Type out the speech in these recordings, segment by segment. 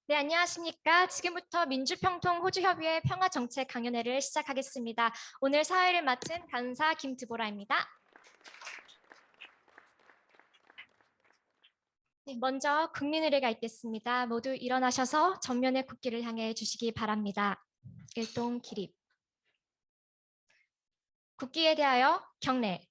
네, 안녕하십니까. 지금부터 민주평통 호주협의회 평화정책 강연회를 시작하겠습니다. 오늘 사회를 맡은 간사 김드보라입니다. 네, 먼저 국민의례가 있겠습니다. 모두 일어나셔서 전면의 국기를 향해 주시기 바랍니다. 일동 기립. 국기에 대하여 경례.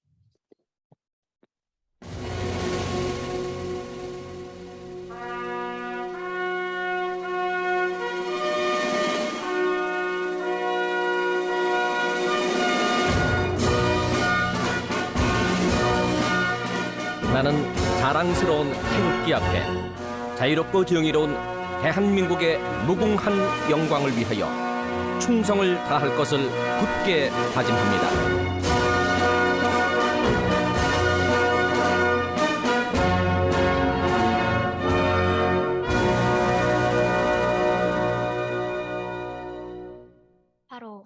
나는 자랑스러운 태극기 앞에 자유롭고 정의로운 대한민국의 무궁한 영광을 위하여 충성을 다할 것을 굳게 다짐합니다. 바로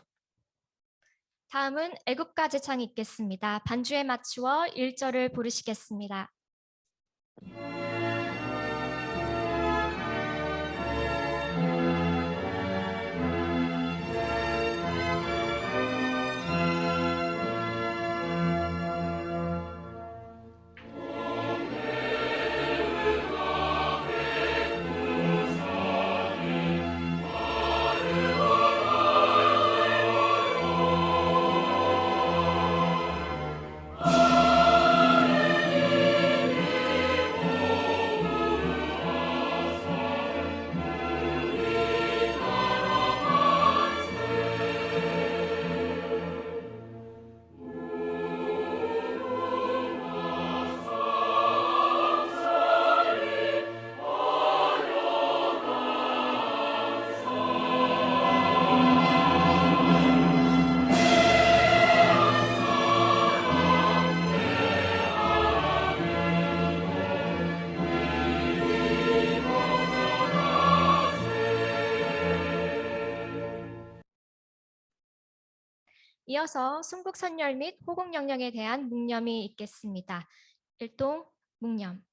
다음은 애국가 제창이 있겠습니다. 반주에 맞추어 1절을 부르시겠습니다. 이어서 순국선열 및 호국영령에 대한 묵념이 있겠습니다. 일동 묵념.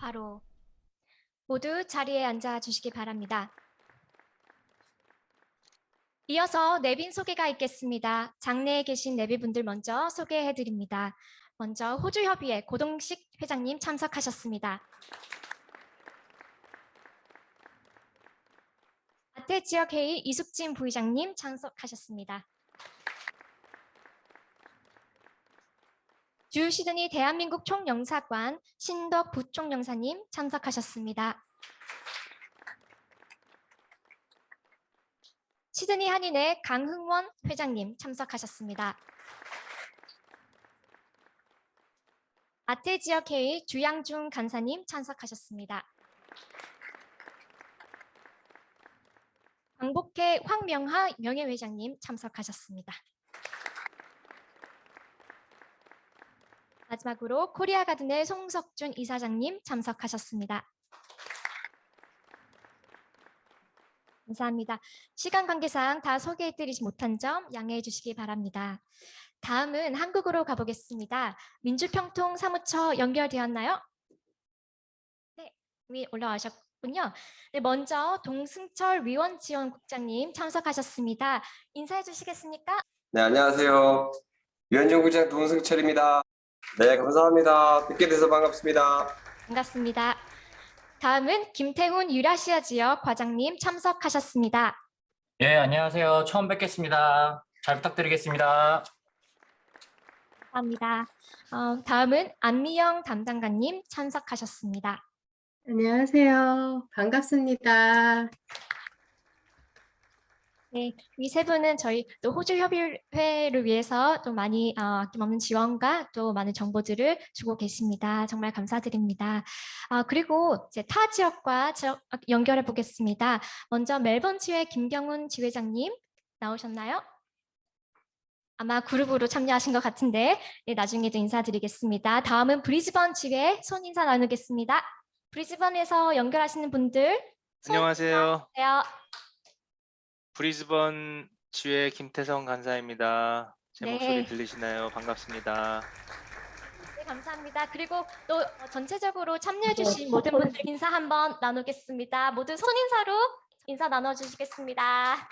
바로 모두 자리에 앉아 주시기 바랍니다. 이어서 내빈 소개가 있겠습니다. 장내에 계신 내빈분들 먼저 소개해 드립니다. 먼저 호주협의회 고동식 회장님 참석하셨습니다. 아태지역회의 이숙진 부의장님 참석하셨습니다. 주시드니 대한민국 총영사관 신덕 부총영사님 참석하셨습니다. 시드니 한인회 강흥원 회장님 참석하셨습니다. 아태지역회의 주양중 간사님 참석하셨습니다. 광복회 황명하 명예회장님 참석하셨습니다. 마지막으로 코리아가든의 송석준 이사장님 참석하셨습니다. 감사합니다. 시간 관계상 다 소개해드리지 못한 점 양해해 주시기 바랍니다. 다음은 한국으로 가보겠습니다. 민주평통 사무처 연결되었나요? 네, 위 올라와셨군요. 네, 먼저 동승철 위원지원국장님 참석하셨습니다. 인사해 주시겠습니까? 네, 안녕하세요. 위원정부장 동승철입니다. 네, 감사합니다. 뵙게 돼서 반갑습니다. 반갑습니다. 다음은 김태훈 유라시아 지역 과장님 참석하셨습니다. 예, 안녕하세요. 처음 뵙겠습니다. 잘 부탁드리겠습니다. 감사합니다. 다음은 안미영 담당관님 참석하셨습니다. 안녕하세요. 반갑습니다. 네, 이 세 분은 저희 또 호주 협의회를 위해서 또 많이 아낌없는 지원과 또 많은 정보들을 주고 계십니다. 정말 감사드립니다. 그리고 이제 타 지역과 연결해 보겠습니다. 먼저 멜번 지회 김경훈 지회장님 나오셨나요? 아마 그룹으로 참여하신 것 같은데 네, 나중에도 인사드리겠습니다. 다음은 브리즈번 지회 손 인사 나누겠습니다. 브리즈번에서 연결하시는 분들 손 안녕하세요. 인사해주세요. 브리즈번 지회 김태성 간사입니다. 제 네. 목소리 들리시나요? 반갑습니다. 네, 감사합니다. 그리고 또 전체적으로 참여해주신 모든 분들 인사 한번 나누겠습니다. 모두 손인사로 인사 나눠주시겠습니다.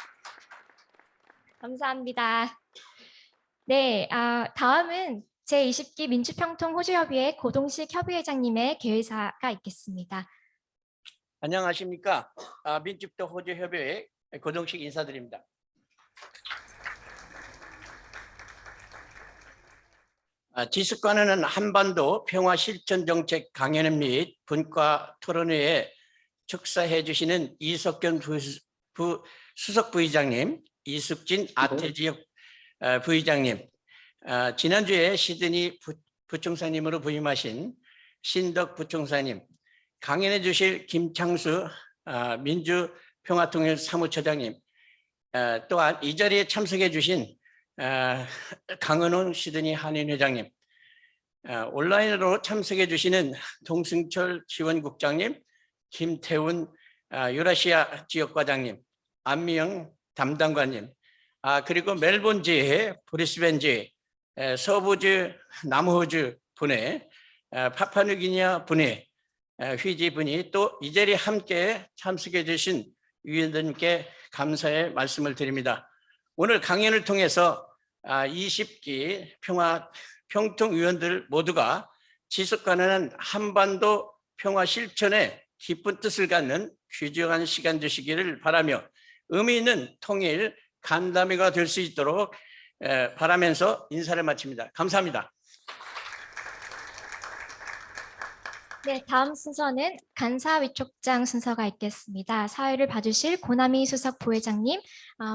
감사합니다. 네, 다음은 제20기 민주평통 호주협의회 고동식 협의회장님의 개회사가 있겠습니다. 안녕하십니까. 민주평통 호주협의회 고동식 인사드립니다. 지식관은 한반도 평화실천정책 강연 및 분과 토론회에 축사해 주시는 이석균 수석 부의장님, 이숙진 아태지역 부의장님, 지난주에 시드니 부총사님으로 부임하신 신덕 부총사님, 강연해 주실 김창수 민주평화통일 사무처장님, 또한 이 자리에 참석해 주신 강은훈 시드니 한인회장님, 온라인으로 참석해 주시는 동승철 지원국장님, 김태훈 유라시아 지역과장님, 안미영 담당관님, 그리고 멜본지회, 브리스벤지회, 서부주, 남호주 분회, 파푸아뉴기니아 분회, 휘지 분이 또 이 자리에 함께 참석해 주신 위원들님께 감사의 말씀을 드립니다. 오늘 강연을 통해서 20기 평통위원들 모두가 지속 가능한 한반도 평화 실천에 깊은 뜻을 갖는 귀중한 시간 되시기를 바라며 의미 있는 통일 간담회가 될 수 있도록 바라면서 인사를 마칩니다. 감사합니다. 네, 다음 순서는 간사 위촉장 순서가 있겠습니다. 사회를 봐주실 고나미 수석 부회장님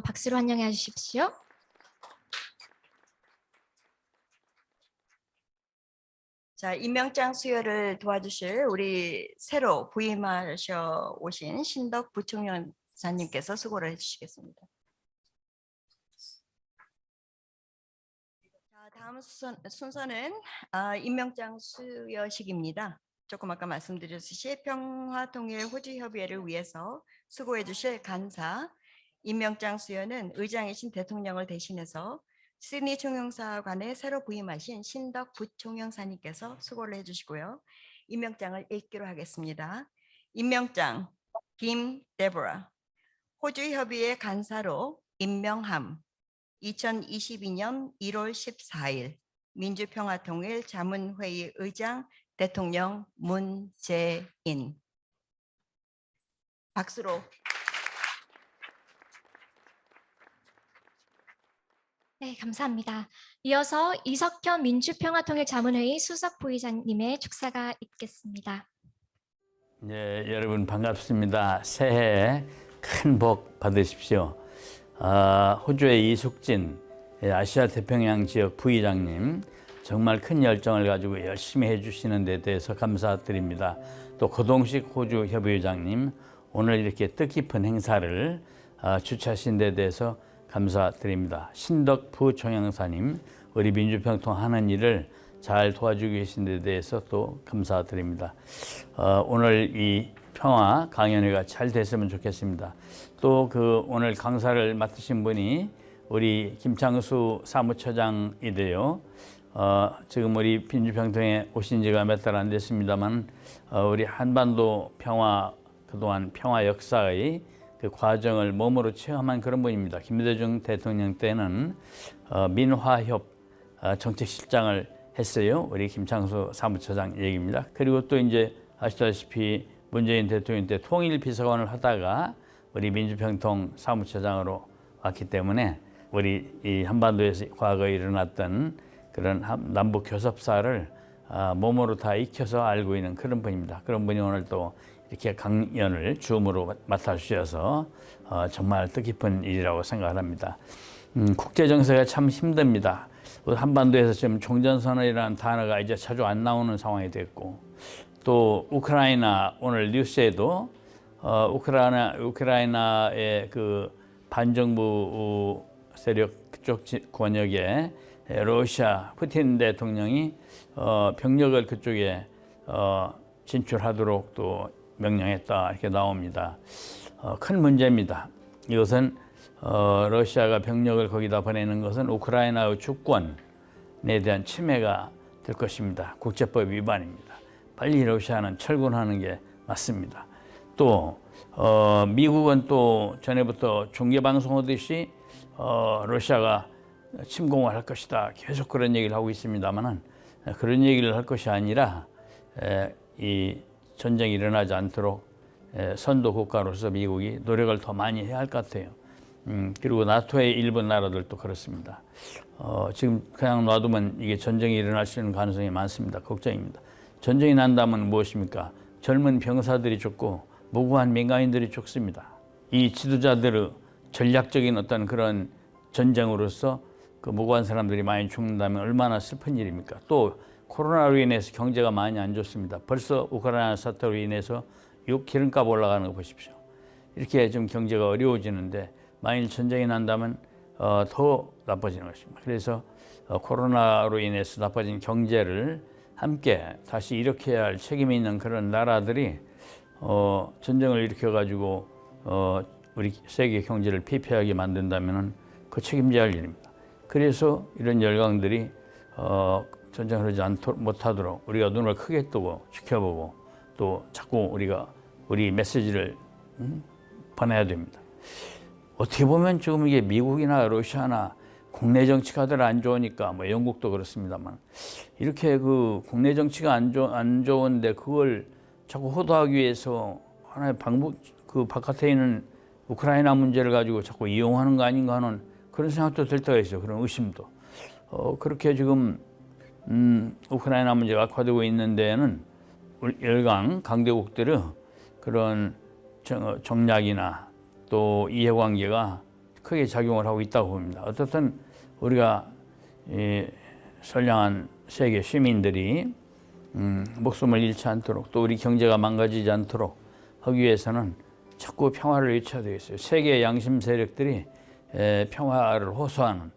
박수로 환영해 주십시오. 자, 임명장 수여를 도와주실 우리 새로 부임하셔 오신 신덕 부총영사님께서 수고를 해주시겠습니다. 자, 다음 순서는 임명장 수여식입니다. 조금 아까 말씀드렸듯이 평화통일 호주협의회를 위해서 수고해 주실 간사 임명장 수여는 의장이신 대통령을 대신해서 시드니 총영사관에 새로 부임하신 신덕 부총영사님께서 수고를 해주시고요. 임명장을 읽기로 하겠습니다. 임명장 김 데보라 호주협의회 간사로 임명함 2022년 1월 14일 민주평화통일 자문회의 의장 대통령 문재인. 박수로. 네, 감사합니다. 이어서 이석현 민주평화통일 자문회의 수석 부의장님의 축사가 있겠습니다. 네, 여러분 반갑습니다. 새해 큰 복 받으십시오. 호주의 이숙진 아시아 태평양 지역 부의장님 정말 큰 열정을 가지고 열심히 해주시는 데 대해서 감사드립니다. 또 고동식 호주 협의회장님 오늘 이렇게 뜻깊은 행사를 주최하신 데 대해서 감사드립니다. 신덕 부총영사님 우리 민주평통 하는 일을 잘 도와주고 계신 데 대해서 또 감사드립니다. 오늘 이 평화 강연회가 잘 됐으면 좋겠습니다. 또 오늘 강사를 맡으신 분이 우리 김창수 사무처장인데요. 지금 우리 민주평통에 오신 지가 몇 달 안 됐습니다만 우리 한반도 평화 그동안 평화 역사의 그 과정을 몸으로 체험한 그런 분입니다. 김대중 대통령 때는 민화협 정책실장을 했어요. 우리 김창수 사무처장 얘기입니다. 그리고 또 이제 아시다시피 문재인 대통령 때 통일비서관을 하다가 우리 민주평통 사무처장으로 왔기 때문에 우리 이 한반도에서 과거에 일어났던 그런 남북 교섭사를 몸으로 다 익혀서 알고 있는 그런 분입니다. 그런 분이 오늘 또 이렇게 강연을 줌으로 맡아주셔서 정말 뜻깊은 일이라고 생각합니다. 국제 정세가 참 힘듭니다. 한반도에서 지금 종전선언이라는 단어가 이제 자주 안 나오는 상황이 됐고, 또 우크라이나 오늘 뉴스에도 우크라이나의 그 반정부 세력 그쪽 권역에 러시아 푸틴 대통령이 병력을 그쪽에 진출하도록 또 명령했다 이렇게 나옵니다. 큰 문제입니다. 이것은 러시아가 병력을 거기다 보내는 것은 우크라이나의 주권에 대한 침해가 될 것입니다. 국제법 위반입니다. 빨리 러시아는 철군하는 게 맞습니다. 또 미국은 또 전에부터 중계방송하듯이 러시아가 침공을 할 것이다 계속 그런 얘기를 하고 있습니다만은 그런 얘기를 할 것이 아니라 이 전쟁이 일어나지 않도록 선도 국가로서 미국이 노력을 더 많이 해야 할 것 같아요. 그리고 나토의 일부 나라들도 그렇습니다. 지금 그냥 놔두면 이게 전쟁이 일어날 수 있는 가능성이 많습니다. 걱정입니다. 전쟁이 난다면 무엇입니까? 젊은 병사들이 죽고 무고한 민간인들이 죽습니다. 이 지도자들의 전략적인 어떤 그런 전쟁으로서 그 무고한 사람들이 많이 죽는다면 얼마나 슬픈 일입니까? 또 코로나로 인해서 경제가 많이 안 좋습니다. 벌써 우크라이나 사태로 인해서 기름값 올라가는 거 보십시오. 이렇게 좀 경제가 어려워지는데 만일 전쟁이 난다면 더 나빠지는 것입니다. 그래서 코로나로 인해서 나빠진 경제를 함께 다시 일으켜야 할 책임이 있는 그런 나라들이 전쟁을 일으켜가지고 우리 세계 경제를 피폐하게 만든다면 그 책임져야 할 일입니다. 그래서 이런 열강들이 전쟁을 하지 못하도록 우리가 눈을 크게 뜨고 지켜보고 또 자꾸 우리 메시지를 보내야 됩니다. 어떻게 보면 지금 이게 미국이나 러시아나 국내 정치가 들 안 좋으니까 뭐 영국도 그렇습니다만 이렇게 그 국내 정치가 안 좋은데 그걸 자꾸 호도하기 위해서 하나의 그 바깥에 있는 우크라이나 문제를 가지고 자꾸 이용하는 거 아닌가 하는 그런 생각도 들 때가 있어요. 그런 의심도. 그렇게 지금 우크라이나 문제가 악화되고 있는 데에는 열강 강대국들의 그런 정략이나 또 이해관계가 크게 작용을 하고 있다고 봅니다. 어떻든 우리가 선량한 세계 시민들이 목숨을 잃지 않도록 또 우리 경제가 망가지지 않도록 하기 위해서는 자꾸 평화를 외쳐야 되겠어요. 세계 양심 세력들이 평화를 호소하는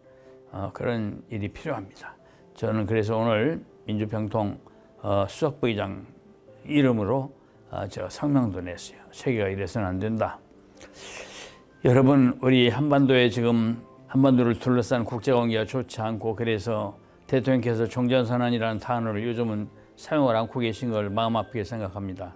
그런 일이 필요합니다. 저는 그래서 오늘 민주평통 수석부의장 이름으로 제가 성명도 냈어요. 세계가 이래서는 안 된다. 여러분, 우리 한반도에 지금 한반도를 둘러싼 국제관계가 좋지 않고 그래서 대통령께서 종전선언이라는 단어를 요즘은 사용을 않고 계신 걸 마음 아프게 생각합니다.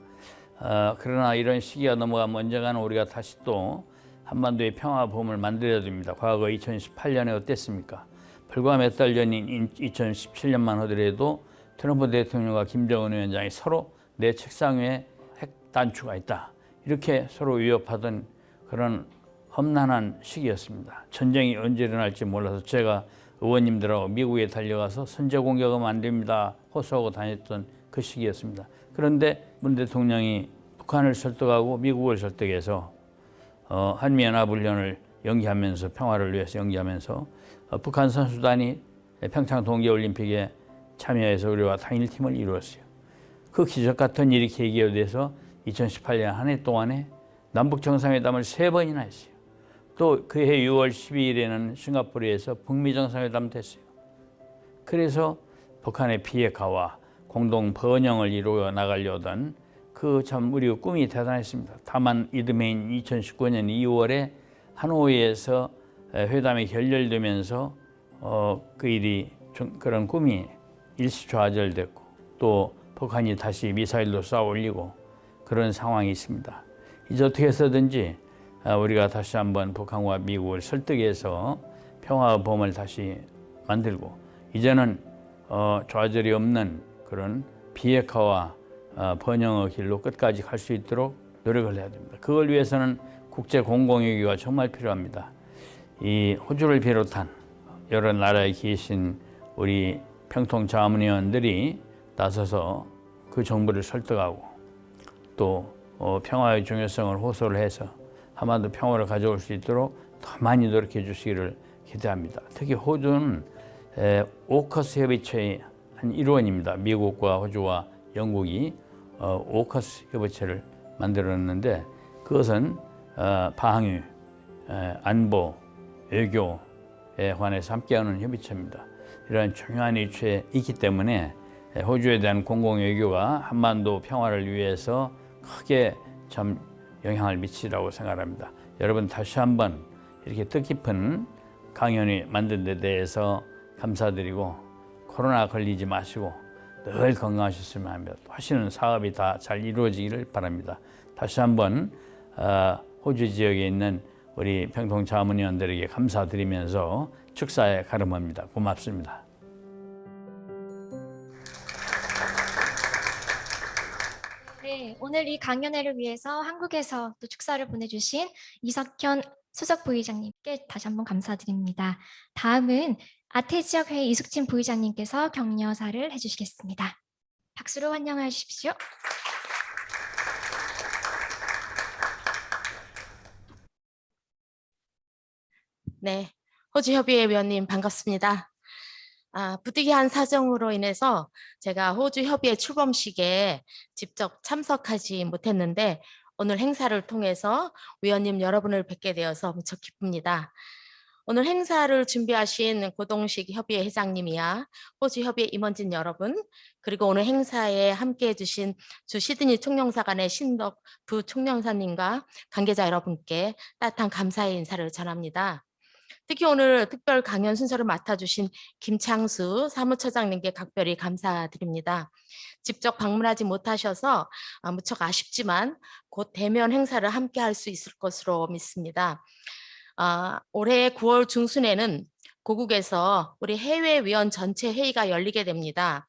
그러나 이런 시기가 넘어가면 언젠가는 우리가 다시 또 한반도의 평화범을 만들어야 됩니다. 과거 2018년에 어땠습니까? 불과 몇 달 전인 2017년만 하더라도 트럼프 대통령과 김정은 위원장이 서로 내 책상 위에 핵 단추가 있다. 이렇게 서로 위협하던 그런 험난한 시기였습니다. 전쟁이 언제 일어날지 몰라서 제가 의원님들하고 미국에 달려가서 선제 공격하면 안 됩니다. 호소하고 다녔던 그 시기였습니다. 그런데 문 대통령이 북한을 설득하고 미국을 설득해서 한미연합훈련을 연기하면서 평화를 위해서 연기하면서 북한 선수단이 평창 동계올림픽에 참여해서 우리와 단일팀을 이루었어요. 그 기적 같은 일이 계기가 돼서 2018년 한 해 동안에 남북 정상회담을 3번이나 했어요. 또 그해 6월 12일에는 싱가포르에서 북미 정상회담도 했어요. 그래서 북한의 비핵화와 공동 번영을 이루어 나가려던 그 참 우리 꿈이 대단했습니다. 다만 이듬해인 2019년 2월에 하노이에서 회담이 결렬되면서 그 일이 그런 꿈이 일시 좌절됐고 또 북한이 다시 미사일로 쏘아 올리고 그런 상황이 있습니다. 이제 어떻게 해서든지 우리가 다시 한번 북한과 미국을 설득해서 평화의 봄을 다시 만들고 이제는 좌절이 없는 그런 비핵화와 번영의 길로 끝까지 갈 수 있도록 노력을 해야 됩니다. 그걸 위해서는 국제 공공외교가 정말 필요합니다. 이 호주를 비롯한 여러 나라에 계신 우리 평통 자문위원들이 나서서 그 정부를 설득하고 또 평화의 중요성을 호소를 해서 한반도 평화를 가져올 수 있도록 더 많이 노력해 주시기를 기대합니다. 특히 호주는 오커스 협의체의 한 일원입니다. 미국과 호주와 영국이 오커스 협의체를 만들었는데 그것은 방위, 안보, 외교에 관해서 함께하는 협의체입니다. 이러한 중요한 이슈에 있기 때문에 호주에 대한 공공외교가 한반도 평화를 위해서 크게 참 영향을 미치라고 생각합니다. 여러분 다시 한번 이렇게 뜻깊은 강연을 만든 데 대해서 감사드리고 코로나 걸리지 마시고 늘 건강하셨으면 합니다. 하시는 사업이 다 잘 이루어지기를 바랍니다. 다시 한번 호주 지역에 있는 우리 평통 자문위원들에게 감사드리면서 축사에 가름합니다. 고맙습니다. 네, 오늘 이 강연회를 위해서 한국에서 또 축사를 보내주신 이석현 수석 부의장님께 다시 한번 감사드립니다. 다음은 아태지역회의 이숙진 부의장님께서 격려사를 해주시겠습니다. 박수로 환영해 주십시오. 네, 호주협의회 위원님 반갑습니다. 부득이한 사정으로 인해서 제가 호주협의회 출범식에 직접 참석하지 못했는데 오늘 행사를 통해서 위원님 여러분을 뵙게 되어서 무척 기쁩니다. 오늘 행사를 준비하신 고동식 협의회 회장님이야 호주협의회 임원진 여러분, 그리고 오늘 행사에 함께해 주신 주 시드니 총영사관의 신덕 부총영사님과 관계자 여러분께 따뜻한 감사의 인사를 전합니다. 특히 오늘 특별 강연 순서를 맡아주신 김창수 사무처장님께 각별히 감사드립니다. 직접 방문하지 못하셔서 무척 아쉽지만 곧 대면 행사를 함께 할 수 있을 것으로 믿습니다. 올해 9월 중순에는 고국에서 우리 해외위원 전체 회의가 열리게 됩니다.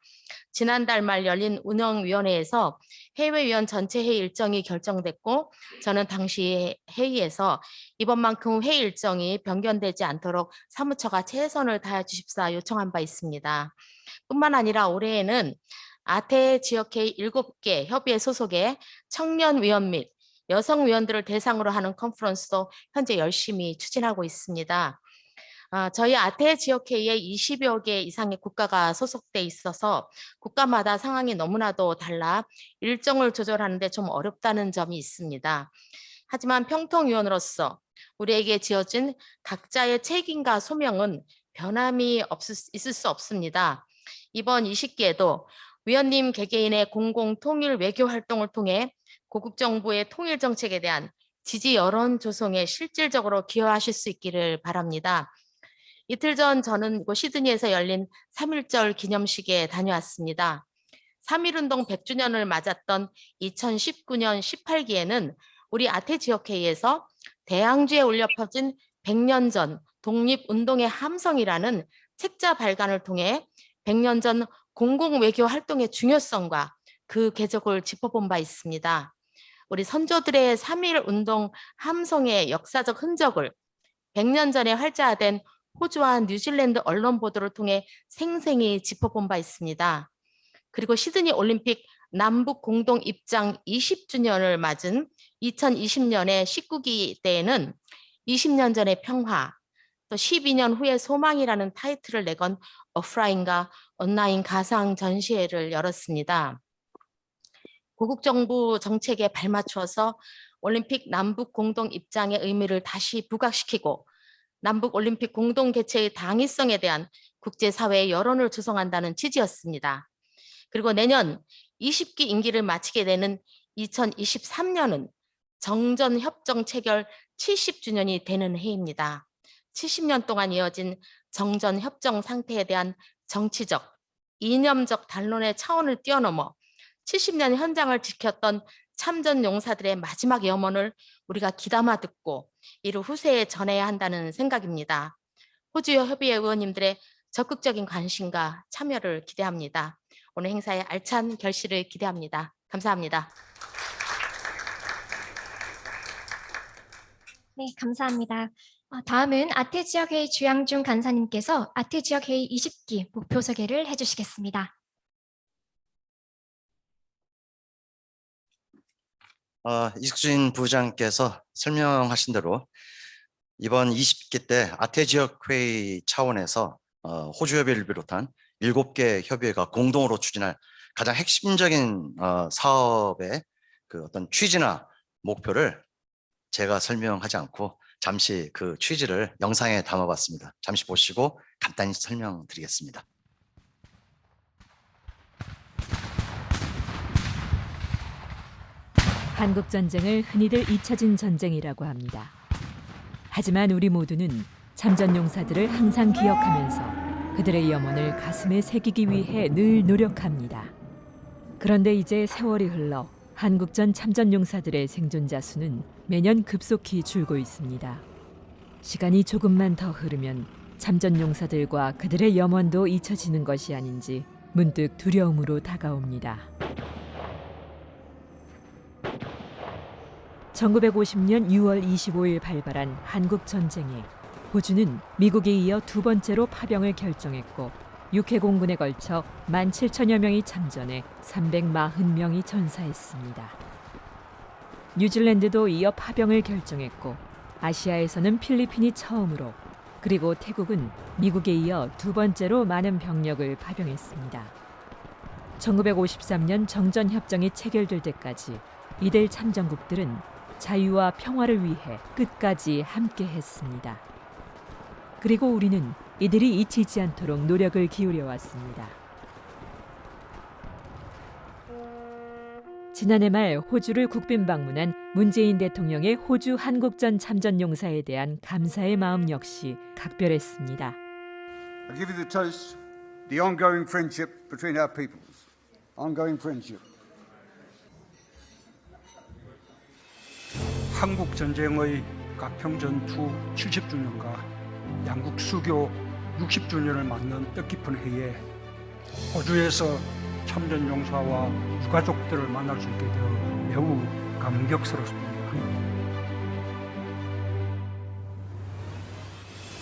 지난달 말 열린 운영위원회에서 해외위원 전체 회의 일정이 결정됐고 저는 당시 회의에서 이번만큼 회의 일정이 변경되지 않도록 사무처가 최선을 다해 주십사 요청한 바 있습니다. 뿐만 아니라 올해에는 아태 지역회의 7개 협의회 소속의 청년위원 및 여성위원들을 대상으로 하는 컨퍼런스도 현재 열심히 추진하고 있습니다. 저희 아태 지역회의에 20여 개 이상의 국가가 소속돼 있어서 국가마다 상황이 너무나도 달라 일정을 조절하는 데 좀 어렵다는 점이 있습니다. 하지만 평통위원으로서 우리에게 지어진 각자의 책임과 소명은 변함이 있을 수 없습니다. 이번 20기에도 위원님 개개인의 공공통일 외교 활동을 통해 고국 정부의 통일 정책에 대한 지지 여론 조성에 실질적으로 기여하실 수 있기를 바랍니다. 이틀 전 저는 이곳 시드니에서 열린 3.1절 기념식에 다녀왔습니다. 3.1운동 100주년을 맞았던 2019년 18기에는 우리 아태 지역회의에서 대양주에 울려 퍼진 100년 전 독립운동의 함성이라는 책자 발간을 통해 100년 전 공공외교 활동의 중요성과 그 궤적을 짚어본 바 있습니다. 우리 선조들의 3.1운동 함성의 역사적 흔적을 100년 전에 활자화된 호주와 뉴질랜드 언론 보도를 통해 생생히 짚어본 바 있습니다. 그리고 시드니 올림픽 남북 공동 입장 20주년을 맞은 2020년의 19기 때에는 20년 전의 평화, 또 12년 후의 소망이라는 타이틀을 내건 오프라인과 온라인 가상 전시회를 열었습니다. 고국 정부 정책에 발맞춰서 올림픽 남북 공동 입장의 의미를 다시 부각시키고 남북 올림픽 공동 개최의 당위성에 대한 국제사회의 여론을 조성한다는 취지였습니다. 그리고 내년 20기 임기를 마치게 되는 2023년은 정전협정 체결 70주년이 되는 해입니다. 70년 동안 이어진 정전협정 상태에 대한 정치적, 이념적 단론의 차원을 뛰어넘어 70년 현장을 지켰던 참전 용사들의 마지막 염원을 우리가 귀담아 듣고 이를 후세에 전해야 한다는 생각입니다. 호주 협의회 의원님들의 적극적인 관심과 참여를 기대합니다. 오늘 행사의 알찬 결실을 기대합니다. 감사합니다. 네, 감사합니다. 다음은 아태지역회의 주양중 간사님께서 아태지역회의 20기 목표 소개를 해주시겠습니다. 이숙진 부장께서 설명하신 대로 이번 20기 때 아태지역회의 차원에서 호주협의회를 비롯한 7개 협의회가 공동으로 추진할 가장 핵심적인 사업의 그 어떤 취지나 목표를 제가 설명하지 않고 잠시 그 취지를 영상에 담아봤습니다. 잠시 보시고 간단히 설명드리겠습니다. 한국 전쟁을 흔히들 잊혀진 전쟁이라고 합니다. 하지만 우리 모두는 참전 용사들을 항상 기억하면서 그들의 염원을 가슴에 새기기 위해 늘 노력합니다. 그런데 이제 세월이 흘러 한국전 참전 용사들의 생존자 수는 매년 급속히 줄고 있습니다. 시간이 조금만 더 흐르면 참전 용사들과 그들의 염원도 잊혀지는 것이 아닌지 문득 두려움으로 다가옵니다. 1950년 6월 25일 발발한 한국 전쟁에 호주는 미국에 이어 두 번째로 파병을 결정했고 6회 공군에 걸쳐 17,000여 명이 참전해 340명이 전사했습니다. 뉴질랜드도 이어 파병을 결정했고 아시아에서는 필리핀이 처음으로 그리고 태국은 미국에 이어 두 번째로 많은 병력을 파병했습니다. 1953년 정전협정이 체결될 때까지 이들 참전국들은 자유와 평화를 위해 끝까지 함께했습니다. 그리고 우리는 이들이 잊히지 않도록 노력을 기울여 왔습니다. 지난해 말 호주를 국빈 방문한 문재인 대통령의 호주 한국전 참전 용사에 대한 감사의 마음 역시 각별했습니다. I give you the toast, the ongoing friendship between our peoples. Ongoing friendship. 한국 전쟁의 가평전투 70주년과 양국 수교 60주년을 맞는 뜻깊은 해에 호주에서 참전 용사와 유가족들을 만날 수 있게 되어 매우 감격스럽습니다.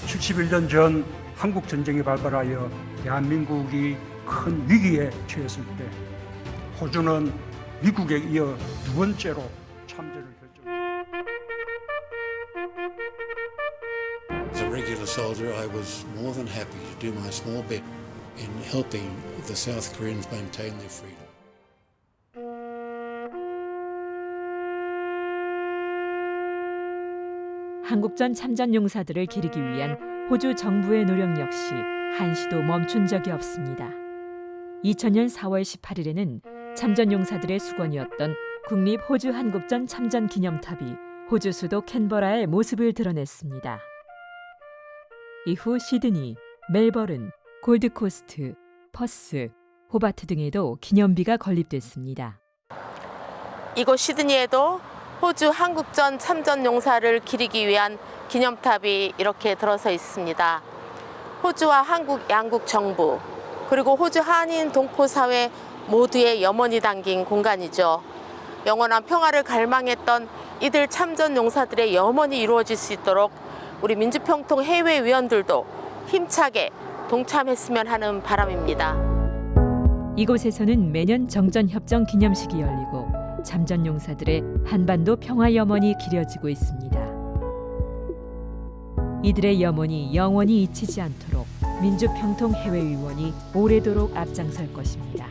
71년 전 한국 전쟁이 발발하여 대한민국이 큰 위기에 처했을 때 호주는 미국에 이어 두 번째로 참전을 결정했습니다. As a regular soldier, I was more than happy to do my small bit in helping the South Koreans maintain their freedom. 한국전 참전 용사들을 기리기 위한 호주 정부의 노력 역시 한시도 멈춘 적이 없습니다. 2000년 4월 18일에는 참전 용사들의 수건이었던 국립 호주 한국전 참전 기념탑이 호주 수도 캔버라의 모습을 드러냈습니다. 이후 시드니, 멜버른, 골드코스트, 퍼스, 호바트 등에도 기념비가 건립됐습니다. 이곳 시드니에도 호주 한국전 참전 용사를 기리기 위한 기념탑이 이렇게 들어서 있습니다. 호주와 한국 양국 정부 그리고 호주 한인 동포 사회 모두의 염원이 담긴 공간이죠. 영원한 평화를 갈망했던 이들 참전 용사들의 염원이 이루어질 수 있도록 우리 민주평통 해외위원들도 힘차게 동참했으면 하는 바람입니다. 이곳에서는 매년 정전협정 기념식이 열리고 참전 용사들의 한반도 평화 염원이 기려지고 있습니다. 이들의 염원이 영원히 잊히지 않도록 민주평통 해외위원이 오래도록 앞장설 것입니다.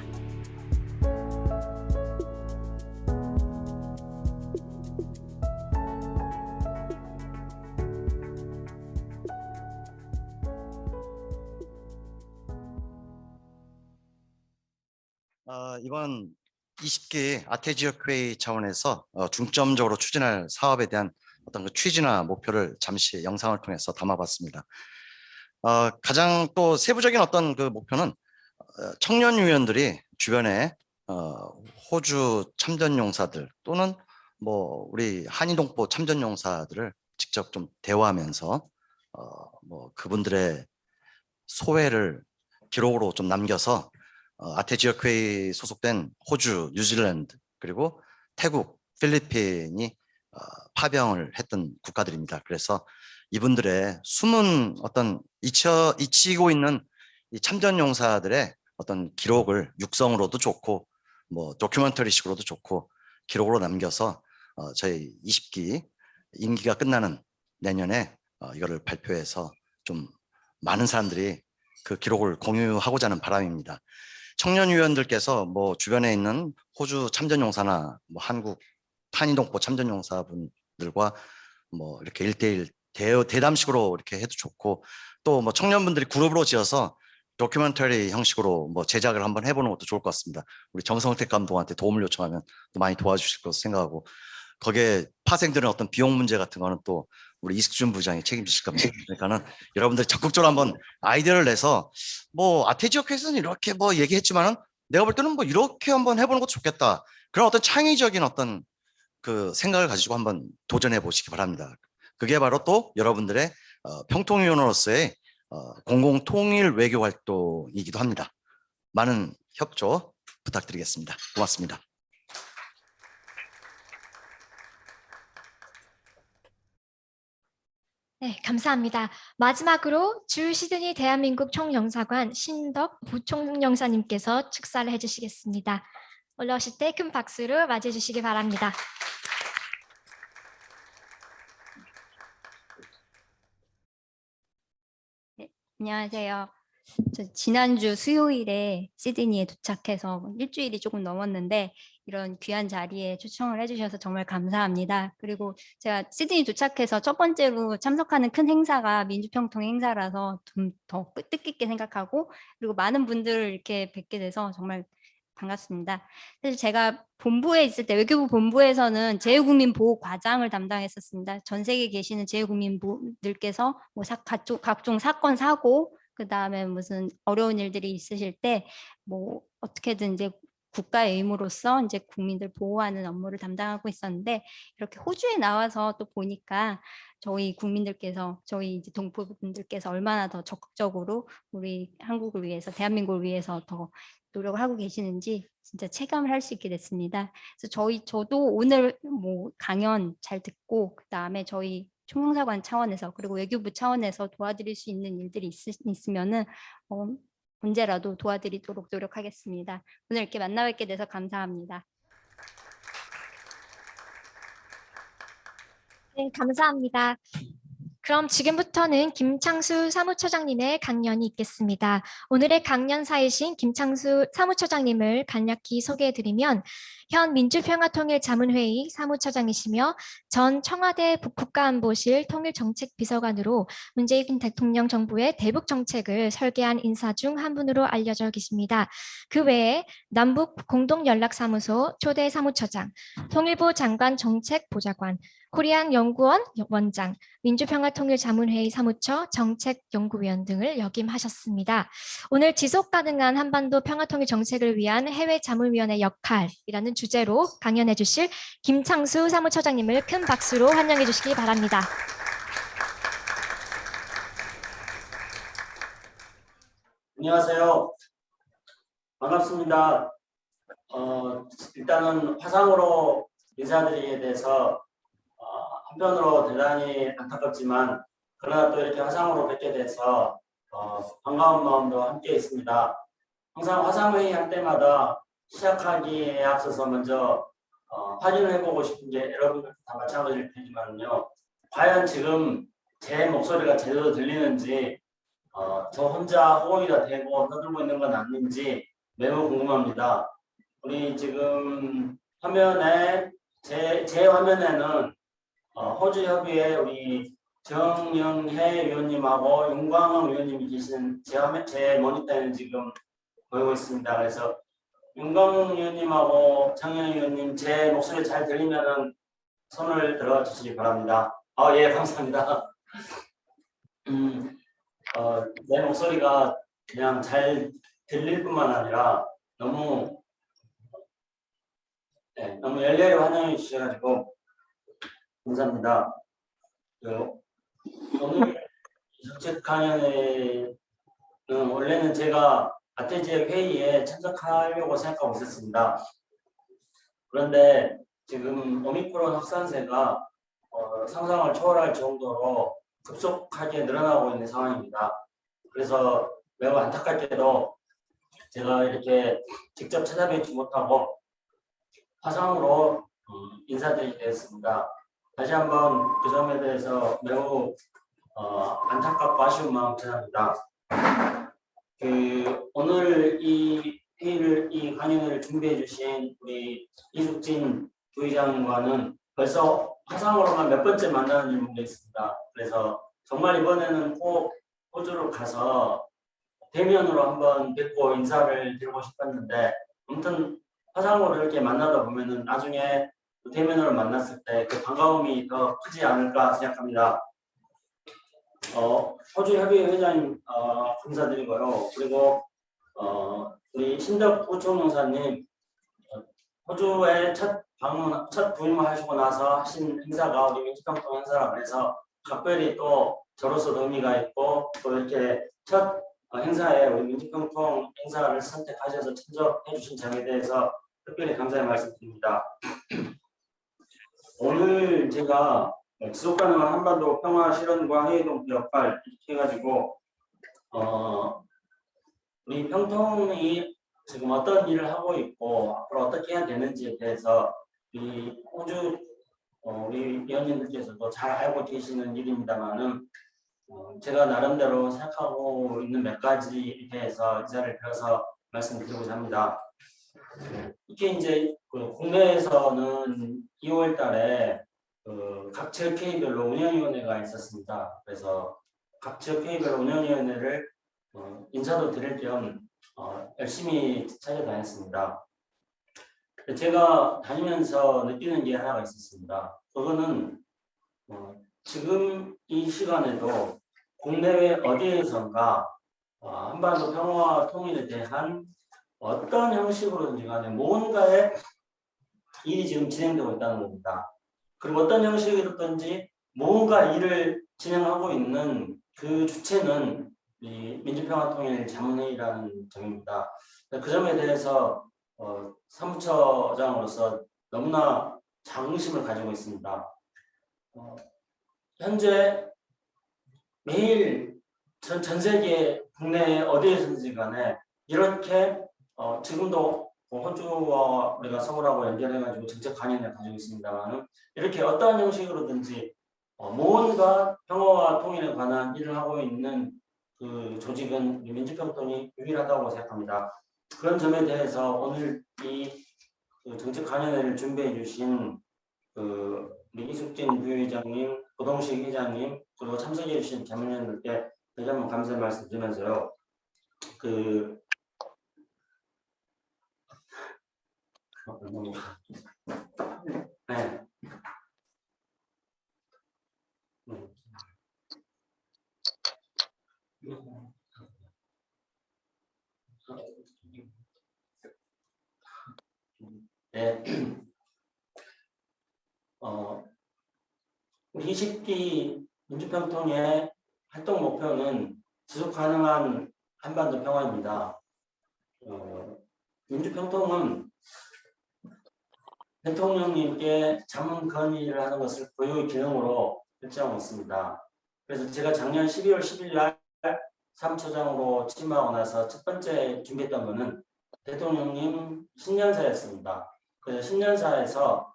이번 20기 아태지역회의 차원에서 중점적으로 추진할 사업에 대한 어떤 그 취지나 목표를 잠시 영상을 통해서 담아봤습니다. 가장 또 세부적인 어떤 그 목표는 청년 위원들이 주변에 호주 참전 용사들 또는 뭐 우리 한인동포 참전 용사들을 직접 좀 대화하면서 뭐 그분들의 소회를 기록으로 좀 남겨서 아태 지역회의 소속된 호주, 뉴질랜드 그리고 태국, 필리핀이 파병을 했던 국가들입니다. 그래서 이분들의 숨은 어떤 잊히고 있는 이 참전용사들의 어떤 기록을 육성으로도 좋고 뭐 다큐멘터리식으로도 좋고 기록으로 남겨서 저희 20기 임기가 끝나는 내년에 이거를 발표해서 좀 많은 사람들이 그 기록을 공유하고자 하는 바람입니다. 청년위원들께서 뭐 주변에 있는 호주 참전용사나 뭐 한국 탄이동포 참전용사분들과 뭐 이렇게 1대1 대담식으로 이렇게 해도 좋고 또 뭐 청년분들이 그룹으로 지어서 다큐멘터리 형식으로 뭐 제작을 한번 해보는 것도 좋을 것 같습니다. 우리 정성택 감독한테 도움을 요청하면 또 많이 도와주실 것으로 생각하고 거기에 파생되는 어떤 비용 문제 같은 거는 또 우리 이숙준 부장이 책임지실 겁니다. 그러니까는 여러분들이 적극적으로 한번 아이디어를 내서 뭐 아태 지역회에서는 이렇게 뭐 얘기했지만은 내가 볼 때는 뭐 이렇게 한번 해보는 것도 좋겠다. 그런 어떤 창의적인 어떤 그 생각을 가지고 한번 도전해 보시기 바랍니다. 그게 바로 또 여러분들의 평통위원으로서의 공공 통일 외교 활동이기도 합니다. 많은 협조 부탁드리겠습니다. 고맙습니다. 네, 감사합니다. 마지막으로 주 시드니 대한민국 총영사관 신덕 부총영사님께서 축사를 해주시겠습니다. 올라오실 때 큰 박수로 맞이해 주시기 바랍니다. 안녕하세요. 저 지난주 수요일에 시드니에 도착해서 일주일이 조금 넘었는데 이런 귀한 자리에 초청을 해주셔서 정말 감사합니다. 그리고 제가 시드니 도착해서 첫 번째로 참석하는 큰 행사가 민주평통 행사라서 좀 더 뜻깊게 생각하고 그리고 많은 분들을 이렇게 뵙게 돼서 정말 반갑습니다. 사실 제가 본부에 있을 때 외교부 본부에서는 제휴국민보호과장을 담당했었습니다. 전 세계에 계시는 제휴국민들께서 뭐 각종 사건 사고 그 다음에 무슨 어려운 일들이 있으실 때 뭐 어떻게든 이제 국가의 의무로서 이제 국민들 보호하는 업무를 담당하고 있었는데 이렇게 호주에 나와서 또 보니까 저희 국민들께서 저희 이제 동포분들께서 얼마나 더 적극적으로 우리 한국을 위해서 대한민국을 위해서 더 노력을 하고 계시는지 진짜 체감을 할 수 있게 됐습니다. 그래서 저도 오늘 뭐 강연 잘 듣고 그 다음에 저희 총영사관 차원에서 그리고 외교부 차원에서 도와드릴 수 있는 일들이 있으면은 언제라도 도와드리도록 노력하겠습니다. 오늘 이렇게 만나 뵙게 돼서 감사합니다. 네, 감사합니다. 그럼 지금부터는 김창수 사무처장님의 강연이 있겠습니다. 오늘의 강연사이신 김창수 사무처장님을 간략히 소개해드리면 현 민주평화통일자문회의 사무처장이시며 전 청와대 국가안보실 통일정책비서관으로 문재인 대통령 정부의 대북정책을 설계한 인사 중 한 분으로 알려져 계십니다. 그 외에 남북공동연락사무소 초대 사무처장, 통일부 장관 정책보좌관, 코리안 연구원 원장, 민주평화통일자문회의 사무처 정책연구위원 등을 역임하셨습니다. 오늘 지속가능한 한반도 평화통일 정책을 위한 해외자문위원회 역할이라는 주제로 강연해 주실 김창수 사무처장님을 큰 박수로 환영해 주시기 바랍니다. 안녕하세요. 반갑습니다. 일단은 화상으로 인사드리게 돼서 한편으로 대단히 안타깝지만 그러나 또 이렇게 화상으로 뵙게 돼서 반가운 마음도 함께 있습니다. 항상 화상회의 할 때마다 시작하기에 앞서서 먼저 확인을 해보고 싶은 게 여러분들 다 마찬가지일 테지만요. 과연 지금 제 목소리가 제대로 들리는지 저 혼자 호응이 다 되고 떠들고 있는 건 아닌지 매우 궁금합니다. 우리 지금 화면에 제 화면에는 호주 협의회 우리 정영혜 위원님하고 윤광흥 위원님이 계시는 제 모니터에는 지금 보이고 있습니다. 그래서 윤광흥 위원님하고 정영혜 위원님 제 목소리 잘 들리면은 손을 들어 주시기 바랍니다. 예, 감사합니다. 내 목소리가 그냥 잘 들릴 뿐만 아니라 너무 열렬히 환영해 주셔가지고 감사합니다. 오늘 정책 강연에 원래는 제가 아태지역 회의에 참석하려고 생각하고 있었습니다. 그런데 지금 오미크론 확산세가 상상을 초월할 정도로 급속하게 늘어나고 있는 상황입니다. 그래서 매우 안타깝게도 제가 이렇게 직접 찾아뵙지 못하고 화상으로 인사드리게 되었습니다. 다시 한번 그 점에 대해서 매우 안타깝고 아쉬운 마음 전합니다. 오늘 이 회의를, 이 강연회를 준비해 주신 우리 이숙진 부의장과는 벌써 화상으로만 몇 번째 만나는 일문도 있습니다. 그래서 정말 이번에는 꼭 호주로 가서 대면으로 한번 뵙고 인사를 드리고 싶었는데, 아무튼 화상으로 이렇게 만나다 보면은 나중에 대면으로 만났을 때 그 반가움이 더 크지 않을까 생각합니다. 호주 협의회 회장님 감사드리고요. 그리고 우리 신덕 우총농사님 호주에 첫 부임하시고 나서 하신 행사가 우리 민주평통 행사라고 해서 각별히 또 저로서도 의미가 있고, 또 이렇게 첫 행사에 우리 민주평통 행사를 선택하셔서 참석해 주신 점에 대해서 특별히 감사의 말씀드립니다. 오늘 제가 지속가능한 한반도 평화 실현과 해외동포 역할 이렇게 해가지고 우리 평통이 지금 어떤 일을 하고 있고 앞으로 어떻게 해야 되는지에 대해서 이 호주 우리 위원님들께서도 잘 알고 계시는 일입니다만은 제가 나름대로 생각하고 있는 몇 가지에 대해서 이 자리를 빌어서 말씀드리고자 합니다. 이게 이제 국내에서는 2월 달에 각 지역 회의별로 운영위원회가 있었습니다. 그래서 각 지역 회의별 운영위원회를 인사도 드릴 겸 열심히 찾아다녔습니다. 제가 다니면서 느끼는 게 하나가 있었습니다. 그거는 지금 이 시간에도 국내외 어디에선가 한반도 평화와 통일에 대한 어떤 형식으로든지 간에 뭔가의 일이 지금 진행되고 있다는 겁니다. 그리고 어떤 형식이든지 뭔가 일을 진행하고 있는 그 주체는 이 민주평화통일자문회의라는 점입니다. 그 점에 대해서 사무처장으로서 너무나 자긍심을 가지고 있습니다. 현재 매일 전 세계 국내 어디에서든지 간에 이렇게 지금도 호주와 우리가 서울하고 연결해가지고 정책 관여를 가지고 있습니다만은 이렇게 어떠한 형식으로든지 뭔가 평화와 통일에 관한 일을 하고 있는 그 조직은 민주평통이 유일하다고 생각합니다. 그런 점에 대해서 오늘 이 정책 관여회를 준비해 주신 우리 이숙진 부회장님, 고동식 회장님, 그리고 참석해 주신 자문위원들께 다시 한번 감사의 말씀 드리면서요. 네. 네. 우리 20기 민주평통의 활동 목표는 지속 가능한 한반도 평화입니다. 민주평통은 대통령님께 자문 건의를 하는 것을 고유의 기능으로 설정하고 있습니다. 그래서 제가 작년 12월 10일 날 사무처장으로 취임하고 나서 첫 번째 준비했던 것은 대통령님 신년사였습니다. 그래서 신년사에서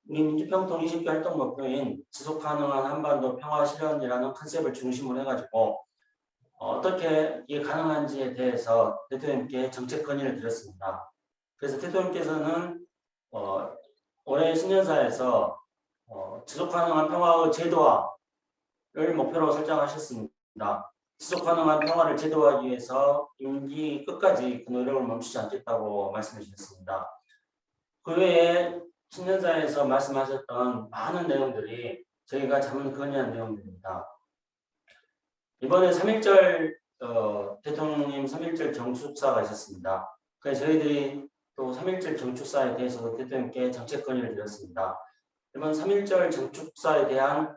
우리 민주평통 20기 활동 목표인 지속가능한 한반도 평화 실현이라는 컨셉을 중심으로 해가지고 어떻게 이게 가능한지에 대해서 대통령님께 정책 건의를 드렸습니다. 그래서 대통령께서는 올해 신년사에서 지속가능한 평화의 제도화를 목표로 설정하셨습니다. 지속가능한 평화를 제도화하기 위해서 임기 끝까지 그 노력을 멈추지 않겠다고 말씀해 주셨습니다. 그 외에 신년사에서 말씀하셨던 많은 내용들이 저희가 자문 건의한 내용들입니다. 이번에 3.1절 대통령님 3.1절 정축사가 있었습니다. 그래서 저희들이 또 3.1절 정축사에 대해서도 대통령께 정책 건의를 드렸습니다. 이번 3.1절 정축사에 대한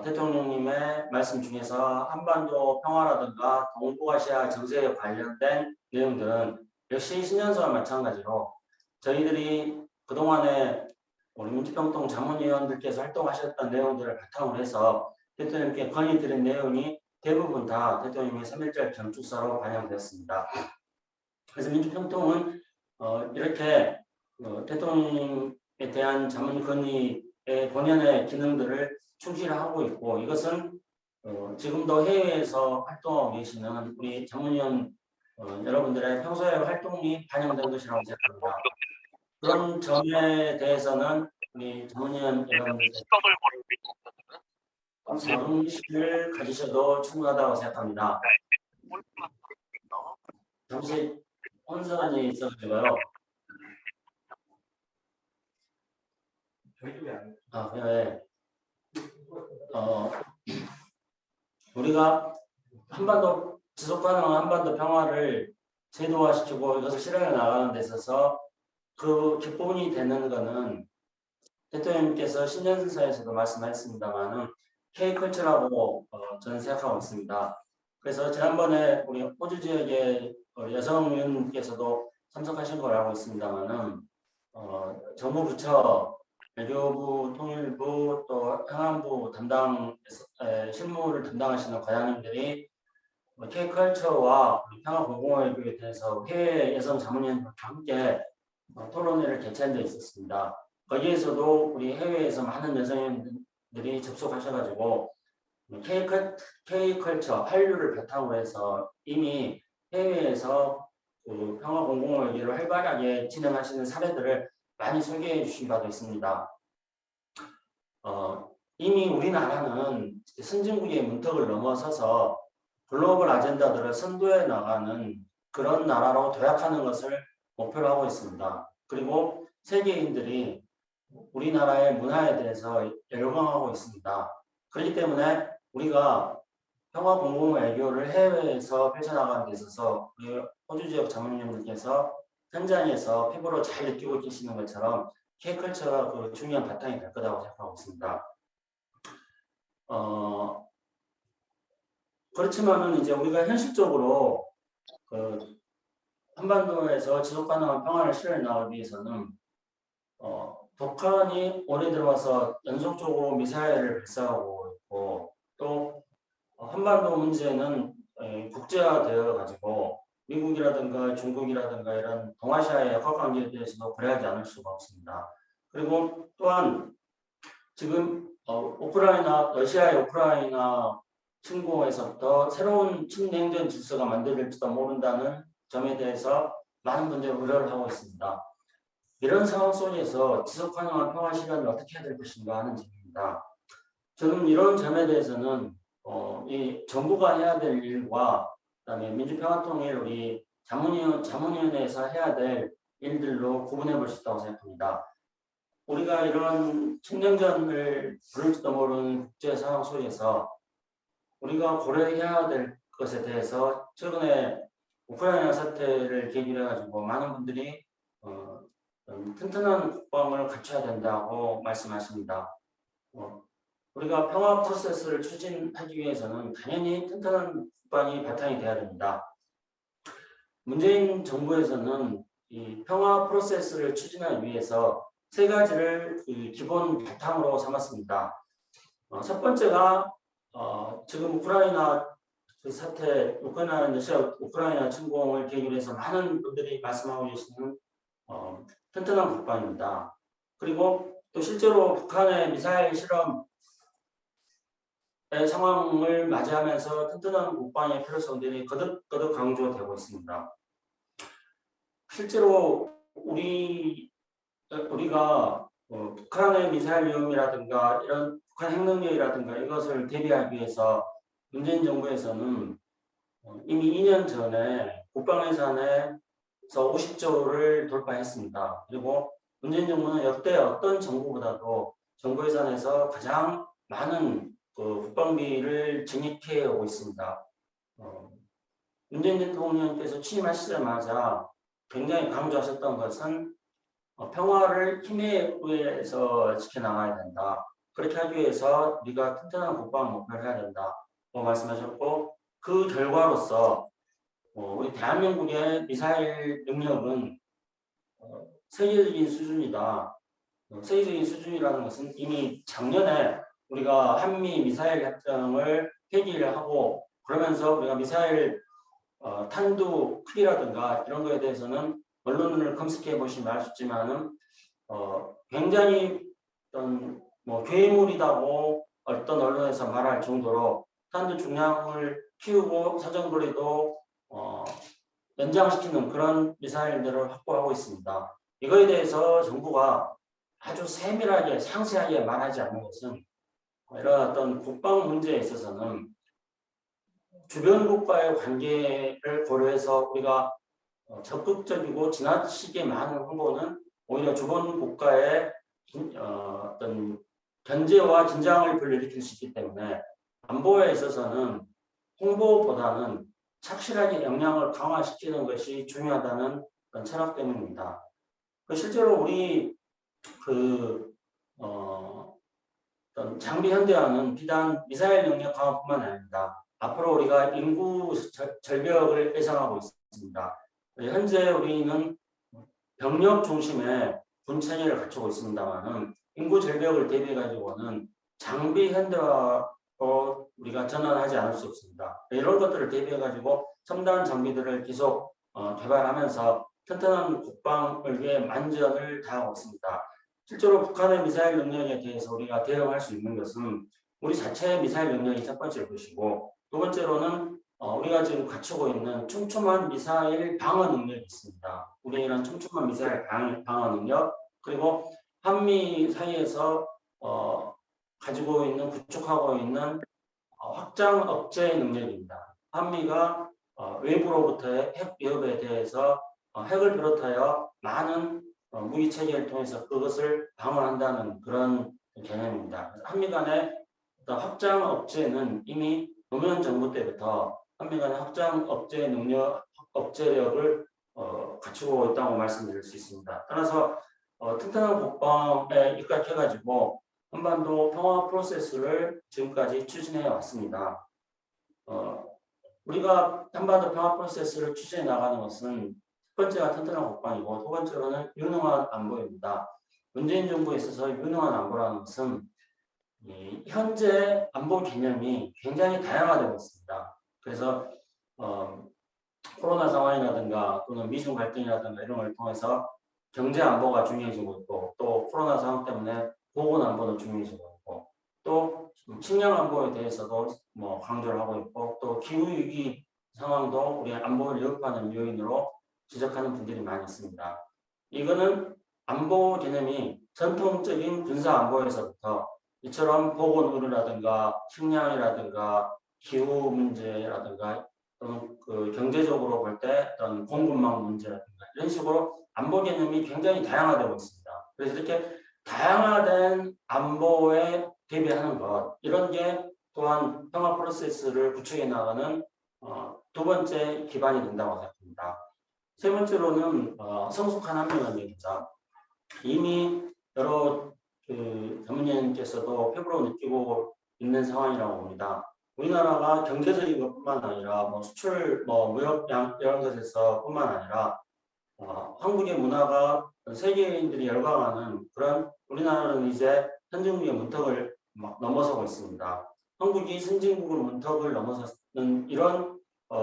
대통령님의 말씀 중에서 한반도 평화라든가 동북아시아 정세에 관련된 내용들은 역시 신년사와 마찬가지로 저희들이 그동안에 우리 민주평통 자문위원들께서 활동하셨던 내용들을 바탕으로 해서 대통령께 건의드린 내용이 대부분 다 대통령의 3.1절 경축사로 반영되었습니다. 그래서 민주평통은 이렇게 대통령에 대한 자문 건의의 본연의 기능들을 충실하고 있고, 이것은 지금도 해외에서 활동하고 계시는 우리 자문위원 여러분들의 평소의 활동이 반영된 것이라고 생각합니다. 그런 점에 대해서는 우리 자문위원 여러분들 자긍심을 가지셔도 충분하다고 생각합니다. 잠시 혼선이 있어가지고요. 네. 우리가 한반도 지속 가능한 한반도 평화를 제도화시키고 이것을 실행해 나가는 데 있어서 그 기본이 되는 것은 대통령님께서 신년사에서도 말씀하셨습니다만은 K컬처라고 저는 생각하고 있습니다. 그래서 지난번에 우리 호주 지역의 여성 의원님께서도 참석하신 걸 알고 있습니다만은 정부 부처 외교부, 통일부, 또 행안부 담당 실무를 담당하시는 과장님들이 K컬처와 평화공공외교에 대해서 해외 여성 자문위원들과 함께 토론회를 개최한 데 있었습니다. 거기에서도 우리 해외에서 많은 여성위원들이 접속하셔가지고 K컬처, 한류를 바탕으로 해서 이미 해외에서 그 평화공공외교를 활발하게 진행하시는 사례들을 많이 소개해 주신 바도 있습니다. 이미 우리나라는 선진국의 문턱을 넘어서서 글로벌 아젠다들을 선도해 나가는 그런 나라로 도약하는 것을 목표로 하고 있습니다. 그리고 세계인들이 우리나라의 문화에 대해서 열광하고 있습니다. 그렇기 때문에 우리가 평화공공외교를 해외에서 펼쳐나가는 데 있어서 우리 호주 지역 자문위원들께서 현장에서 피부로 잘 느끼고 계시는 것처럼 K컬처가 그 중요한 바탕이 될 거라고 생각하고 있습니다. 그렇지만은 이제 우리가 현실적으로 그 한반도에서 지속가능한 평화를 실현해 나가기 위해서는 북한이 올해 들어와서 연속적으로 미사일을 발사하고 있고, 또 한반도 문제는 국제화되어 가지고 미국이라든가 중국이라든가 이런 동아시아의 역학관계에 대해서도 고려하지 않을 수가 없습니다. 그리고 또한 지금 러시아의 우크라이나 침공에서부터 새로운 친냉전 질서가 만들어질지도 모른다는 점에 대해서 많은 분들이 우려를 하고 있습니다. 이런 상황 속에서 지속가능한 평화 실현을 어떻게 해야 될 것인가 하는 점입니다. 저는 이런 점에 대해서는 이 정부가 해야 될 일과 그다음에 민주평화통일 우리 자문위원회에서 해야 될 일들로 구분해 볼 수 있다고 생각합니다. 우리가 이런 친냉전을 부를지도 모르는 국제 상황 속에서 우리가 고려해야 될 것에 대해서 최근에 우크라이나 사태를 계기로 해가지고 많은 분들이 튼튼한 국방을 갖춰야 된다고 말씀하십니다. 우리가 평화 프로세스를 추진하기 위해서는 당연히 튼튼한 국방이 바탕이 되어야 됩니다. 문재인 정부에서는 이 평화 프로세스를 추진하기 위해서 세 가지를 기본 바탕으로 삼았습니다. 첫 번째가 지금 우크라이나 그 사태, 우크라이나 침공을 계기로 해서 많은 분들이 말씀하고 계시는 튼튼한 국방입니다. 그리고 또 실제로 북한의 미사일 실험의 상황을 맞이하면서 튼튼한 국방의 필요성들이 거듭 강조되고 있습니다. 실제로 우리가 북한의 미사일 위험이라든가 이런 북한 핵능력이라든가 이것을 대비하기 위해서 문재인 정부에서는 이미 2년 전에 국방 예산에서 50조를 돌파했습니다. 그리고 문재인 정부는 역대 어떤 정부보다도 정부 예산에서 가장 많은 국방비를 증액해 오고 있습니다. 문재인 대통령께서 취임하시자마자 굉장히 강조하셨던 것은 평화를 힘에 의해서 지켜나가야 된다. 그렇게 하기 위해서 우리가 튼튼한 국방을 목표를 해야 된다고 말씀하셨고, 그 결과로서 우리 대한민국의 미사일 능력은 세계적인 수준이다. 세계적인 수준이라는 것은 이미 작년에 우리가 한미 미사일 협정을 폐기를 하고, 그러면서 우리가 미사일 탄두 크기라든가 이런 거에 대해서는 언론을 검색해 보시면 알 수 있지만은 굉장히 어떤 괴물이라고 어떤 언론에서 말할 정도로 탄두 중량을 키우고 사정거리도 연장시키는 그런 미사일들을 확보하고 있습니다. 이거에 대해서 정부가 아주 세밀하게 상세하게 말하지 않는 것은 이런 어떤 국방 문제에 있어서는 주변 국가의 관계를 고려해서 우리가 적극적이고 지나치게 많은 홍보는 오히려 주변 국가의 어떤 견제와 긴장을 불러일으킬 수 있기 때문에 안보에 있어서는 홍보보다는 착실하게 역량을 강화시키는 것이 중요하다는 그런 철학 때문입니다. 실제로 우리 어떤 장비 현대화는 비단 미사일 능력 강화뿐만 아닙니다. 앞으로 우리가 인구 절벽을 예상하고 있습니다. 현재 우리는 병력 중심의 군 체계를 갖추고 있습니다만은 인구 절벽을 대비해 가지고는 장비 현대화로 우리가 전환하지 않을 수 없습니다. 이런 것들을 대비해 가지고 첨단 장비들을 계속 개발하면서 튼튼한 국방을 위해 만전을 다하고 있습니다. 실제로 북한의 미사일 능력에 대해서 우리가 대응할 수 있는 것은 우리 자체의 미사일 능력이 첫 번째 것이고, 두 번째로는 우리가 지금 갖추고 있는 촘촘한 미사일 방어 능력이 있습니다. 우리의 이런 촘촘한 미사일 방어 능력, 그리고 한미 사이에서 가지고 있는 구축하고 있는 확장 억제 능력입니다. 한미가 외부로부터의 핵 위협에 대해서 핵을 비롯하여 많은 무기 체계를 통해서 그것을 방어한다는 그런 개념입니다. 한미 간의 확장 억제는 이미 노무현 정부 때부터 한미 간의 확장 억제 능력, 억제력을 갖추고 있다고 말씀드릴 수 있습니다. 따라서 튼튼한 국방에 입각해가지고 한반도 평화 프로세스를 지금까지 추진해 왔습니다. 우리가 한반도 평화 프로세스를 추진해 나가는 것은 첫 번째가 튼튼한 국방이고, 두 번째로는 유능한 안보입니다. 문재인 정부에 있어서 유능한 안보라는 것은 현재 안보 개념이 굉장히 다양화되고 있습니다. 그래서 코로나 상황이라든가 또는 미중 갈등이라든가 이런 걸 통해서 경제 안보가 중요해지고 있고, 또 코로나 상황 때문에 보건 안보도 중요해지고 있고, 또 식량 안보에 대해서도 강조를 하고 있고, 또 기후 위기 상황도 우리 안보를 위협하는 요인으로 지적하는 분들이 많이 있습니다. 이거는 안보 개념이 전통적인 군사 안보에서부터 이처럼 보건 의료라든가 식량이라든가 기후 문제라든가 또는 경제적으로 볼 때 어떤 공급망 문제라든가 이런 식으로 안보 개념이 굉장히 다양화되고 있습니다. 그래서 이렇게 다양화된 안보에 대비하는 것, 이런 게 또한 평화 프로세스를 구축해 나가는 두 번째 기반이 된다고 생각합니다. 세 번째로는 성숙한 한미 관계입니다. 이미 여러 전문위원님께서도 피부로 느끼고 있는 상황이라고 봅니다. 우리나라가 경제적인 것뿐만 아니라 수출, 무역 이런 것에서뿐만 아니라 한국의 문화가 세계인들이 열광하는 그런, 우리나라는 이제 선진국의 문턱을 넘어서고 있습니다. 한국이 선진국의 문턱을 넘어서는 이런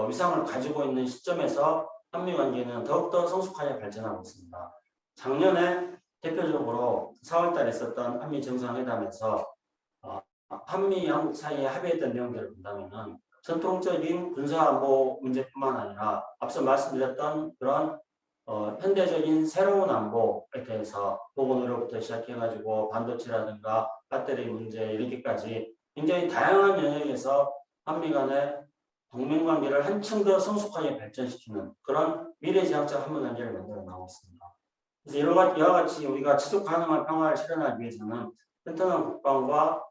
위상을 가지고 있는 시점에서 한미 관계는 더욱더 성숙하게 발전하고 있습니다. 작년에 대표적으로 4월달에 있었던 한미 정상회담에서 한미 양국 사이에 합의했던 내용들을 본다면은 전통적인 군사안보 문제뿐만 아니라 앞서 말씀드렸던 그런 현대적인 새로운 안보에 대해서 보건의료부터 시작해가지고 반도체라든가 배터리 문제 이렇게까지 굉장히 다양한 영역에서 한미 간의 동맹관계를 한층 더 성숙하게 발전시키는 그런 미래지향적 한미관계를 만들어 나가고 있습니다. 그래서 이와 같이 우리가 지속가능한 평화를 실현하기 위해서는 튼튼한 국방과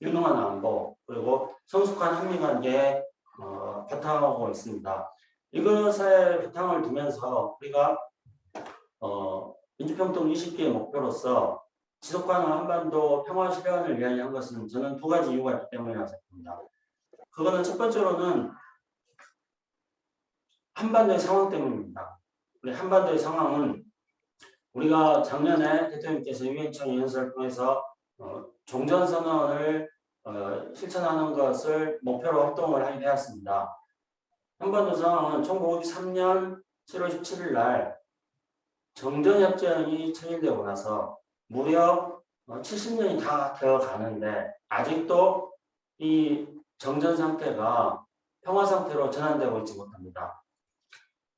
유능한 안보, 그리고 성숙한 한미관계에 바탕하고 있습니다. 이것에 바탕을 두면서 우리가 민주평통 20개의 목표로서 지속 가능한 한반도 평화 실현을 이야기한 것은 저는 두 가지 이유가 있기 때문이라고 생각합니다. 그거는 첫 번째로는 한반도의 상황 때문입니다. 우리 한반도의 상황은 우리가 작년에 대통령께서 유엔청 연설을 통해서 종전선언을 실천하는 것을 목표로 활동을 하게 되었습니다. 한반도 상황은 1953년 7월 17일 날 정전협정이 체결되고 나서 무려 70년이 다 되어 가는데 아직도 이 정전 상태가 평화 상태로 전환되고 있지 못합니다.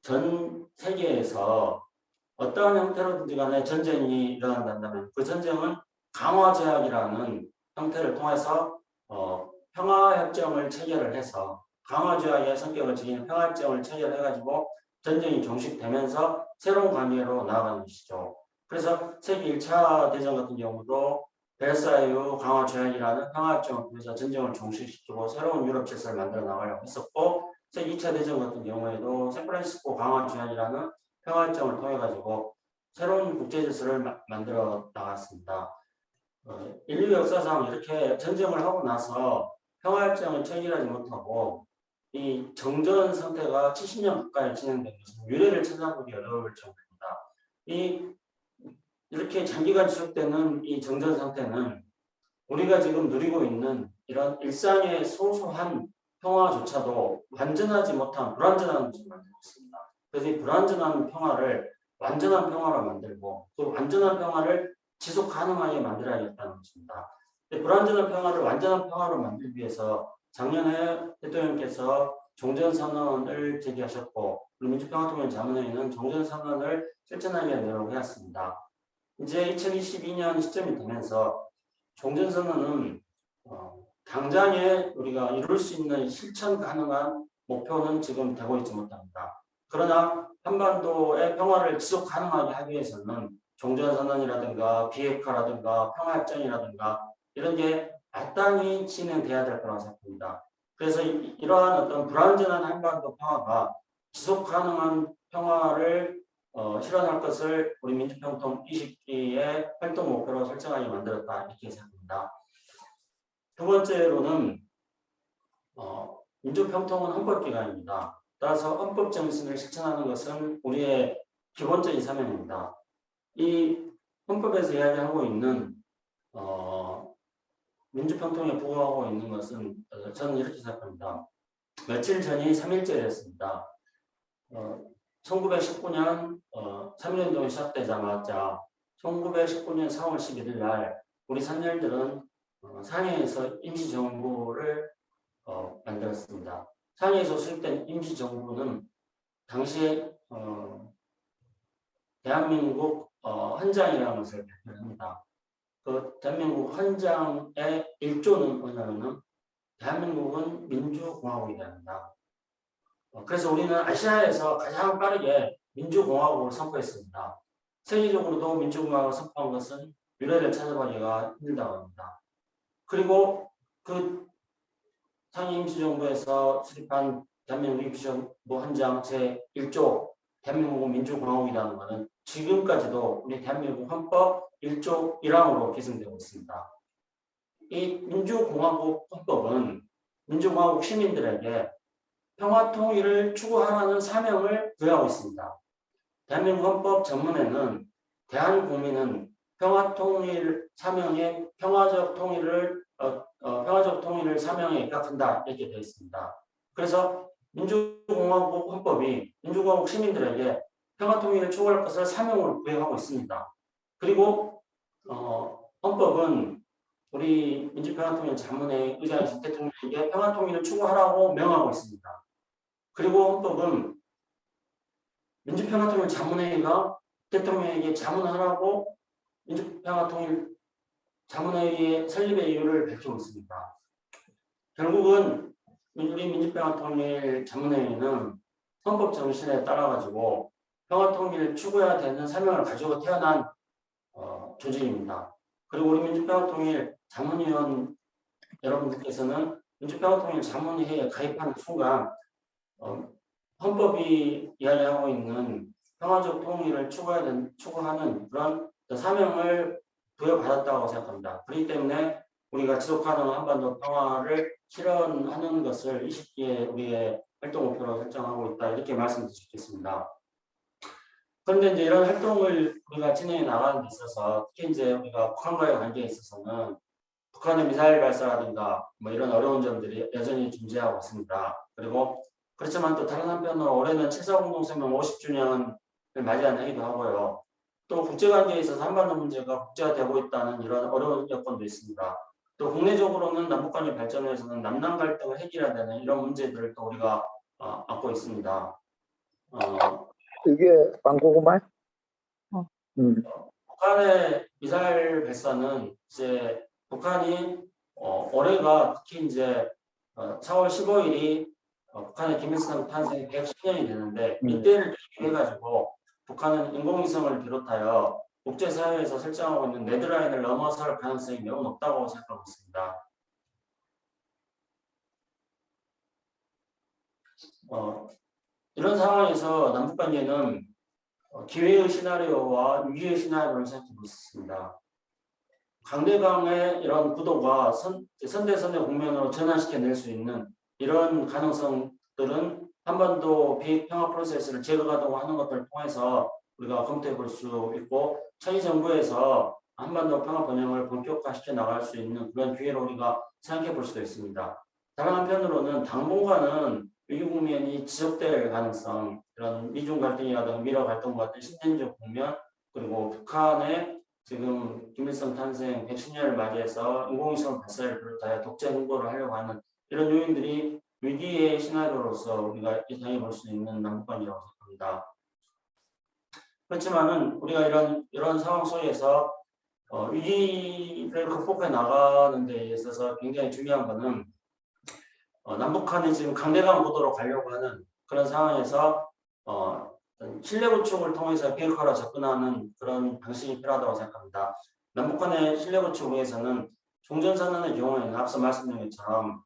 전 세계에서 어떠한 형태로든지 간에 전쟁이 일어난다면 그 전쟁은 강화조약이라는 형태를 통해서 평화협정을 체결을 해서 강화조약의 성격을 지닌 평화협정을 체결해가지고 전쟁이 종식되면서 새로운 관계로 나아가는 것이죠. 그래서 세계 1차 대전 같은 경우도 벨사유 강화조약이라는 평화협정을 통해서 전쟁을 종식시키고 새로운 유럽 질서를 만들어 나가려고 했었고, 세계 2차 대전 같은 경우에도 샌프란시스코 강화조약이라는 평화협정을 통해 가지고 새로운 국제 질서를 만들어 나갔습니다. 인류 역사상 이렇게 전쟁을 하고 나서 평화협정을 체결하지 못하고 이 정전 상태가 70년 가까이 진행된 것은 유례를 찾아보기 어려울 정도입니다. 이렇게 장기간 지속되는 이 정전 상태는 우리가 지금 누리고 있는 이런 일상의 소소한 평화조차도 완전하지 못한 불완전한 것을 만들고 있습니다. 그래서 이 불완전한 평화를 완전한 평화로 만들고 그 완전한 평화를 지속 가능하게 만들어야겠다는 것입니다. 불완전한 평화를 완전한 평화로 만들기 위해서 작년에 대통령께서 종전선언을 제기하셨고 민주평화통일 자문회의는 종전선언을 실천하기 위해 노력을 해왔습니다. 이제 2022년 시점이 되면서 종전선언은 당장에 우리가 이룰 수 있는 실천 가능한 목표는 지금 되고 있지 못합니다. 그러나 한반도의 평화를 지속 가능하게 하기 위해서는 종전선언이라든가 비핵화라든가 평화협정이라든가 이런 게 마땅히 진행돼야 될 거라고 생각합니다. 그래서 이러한 어떤 불완전한 한반도 평화가 지속 가능한 평화를 실현할 것을 우리 민주평통 20기의 활동 목표로 설정하게 만들었다 이렇게 생각합니다. 두 번째로는 민주평통은 헌법기관입니다. 따라서 헌법 정신을 실천하는 것은 우리의 기본적인 사명입니다. 이 헌법에서 이야기하고 있는 민주평통에 부과하고 있는 것은 저는 이렇게 생각합니다. 며칠 전이 3.1절이었습니다. 1919년 3.1운동이 시작되자마자 1919년 4월 11일 날 우리 선열들은 상해에서 임시정부를 만들었습니다. 상해에서 수립된 임시정부는 당시에 대한민국 헌장이라는 것을 발표합니다. 그 대한민국 헌장의 1조는 뭐냐면은 대한민국은 민주공화국이라 합니다. 그래서 우리는 아시아에서 가장 빠르게 민주공화국을 선포했습니다. 세계적으로도 민주공화국을 선포한 것은 유례를 찾아보기가 힘들다고 합니다. 그리고 그 상해 임시정부에서 수립한 대한민국 임시정부 헌장 제1조 대한민국은 민주공화국이라는 것은 지금까지도 우리 대한민국 헌법 1조 1항으로 계승되고 있습니다. 이 민주공화국 헌법은 민주공화국 시민들에게 평화통일을 추구하라는 사명을 부여하고 있습니다. 대한민국 헌법 전문에는 대한국민은 평화통일 사명에 평화적 통일을 사명에 입각한다 이렇게 되어 있습니다. 그래서 민주공화국 헌법이 민주공화국 시민들에게 평화통일을 추구할 것을 사명으로 부여하고 있습니다. 그리고 헌법은 우리 민주평화통일 자문회 의장이신 대통령에게 평화통일을 추구하라고 명하고 있습니다. 그리고 헌법은 민주평화통일 자문회의가 대통령에게 자문하라고 민주평화통일 자문회의의 설립의 이유를 밝히고 있습니다. 결국은 우리 민주평화통일 자문회의는 헌법 정신에 따라 가지고 평화통일을 추구해야 되는 사명을 가지고 태어난 조직입니다. 그리고 우리 민주평화통일 자문위원 여러분들께서는 민주평화통일 자문회의에 가입하는 순간 헌법이 이야기하고 있는 평화적 통일을 추구하는 그런 사명을 부여받았다고 생각합니다. 그렇기 때문에 우리가 지속가능한 한반도 평화를 실현하는 것을 이 시기에 우리의 활동 목표로 설정하고 있다, 이렇게 말씀드릴 수 있겠습니다. 그런데 이제 이런 활동을 우리가 진행해 나가는 데 있어서 특히 이제 우리가 북한과의 관계에 있어서는 북한의 미사일 발사라든가 뭐 이런 어려운 점들이 여전히 존재하고 있습니다. 그리고 그렇지만 또 다른 한편으로 올해는 7.4 공동성명 50주년을 맞이한 해이기도 하고요. 또 국제관계에 있어서 한반도 문제가 국제화되고 있다는 이런 어려운 여건도 있습니다. 또 국내적으로는 남북관계 발전을 위해서는 남남 갈등을 해결해야 되는 이런 문제들을 또 우리가 안고 있습니다. 이게 광고구만? 북한의 미사일 발사는 이제 북한이 올해가 특히 이제 4월 15일이 북한의 김일성 탄생 110년이 되는데 이때를 계기해가지고 북한은 인공위성을 비롯하여 국제사회에서 설정하고 있는 레드라인을 넘어설 가능성이 매우 높다고 생각하고 있습니다. 이런 상황에서 남북관계는 기회의 시나리오와 위기의 시나리오를 생각하고 있습니다. 강대강의 이런 구도가 선대선의 국면으로 전환시켜낼 수 있는 이런 가능성들은 한반도 비핵평화 프로세스를 재가동하는 것들을 통해서 우리가 검토해 볼 수 있고, 차기 정부에서 한반도 평화 번영을 본격화시켜 나갈 수 있는 그런 기회로 우리가 생각해 볼 수도 있습니다. 다른 한편으로는 당분간은 위기 국면이 지속될 가능성, 이런 미중 갈등이라든가 미러 갈등과 같은 신념적 국면, 그리고 북한의 지금 김일성 탄생 110년을 맞이해서 인공위성 발사를 비롯하여 독재 행보를 하려고 하는 이런 요인들이 위기의 시나리오로서 우리가 예상해 볼 수 있는 남북관계라고 생각합니다. 그렇지만은 우리가 이런 상황 속에서 위기를 극복해 나가는 데 있어서 굉장히 중요한 것은 남북한이 지금 강대강 구도로 가려고 하는 그런 상황에서 신뢰 구축을 통해서 비핵화로 접근하는 그런 방식이 필요하다고 생각합니다. 남북한의 신뢰 구축을 위해서는 종전선언의 경우에는 앞서 말씀드린 것처럼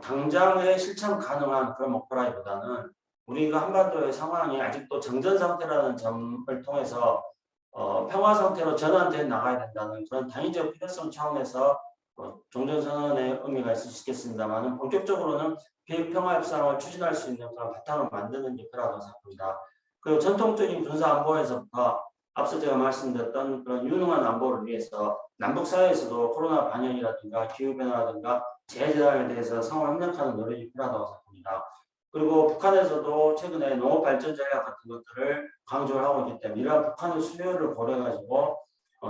당장의 실천 가능한 그런 목표라기보다는 우리가 한반도의 상황이 아직도 정전 상태라는 점을 통해서 평화 상태로 전환돼 나가야 된다는 그런 당위적 필요성 차원에서 종전선언의 의미가 있을 수 있겠습니다만, 본격적으로는 비핵평화 협상을 추진할 수 있는 그런 바탕을 만드는 게 필요하다고 생각합니다. 그리고 전통적인 군사 안보에서부터 앞서 제가 말씀드렸던 그런 유능한 안보를 위해서 남북 사회에서도 코로나 반영이라든가 기후변화라든가 재해재난에 대해서 상호 협력하는 노력이 필요하다고 생각합니다. 그리고 북한에서도 최근에 농업 발전 전략 같은 것들을 강조를 하고 있기 때문에 이러한 북한의 수요를 고려해가지고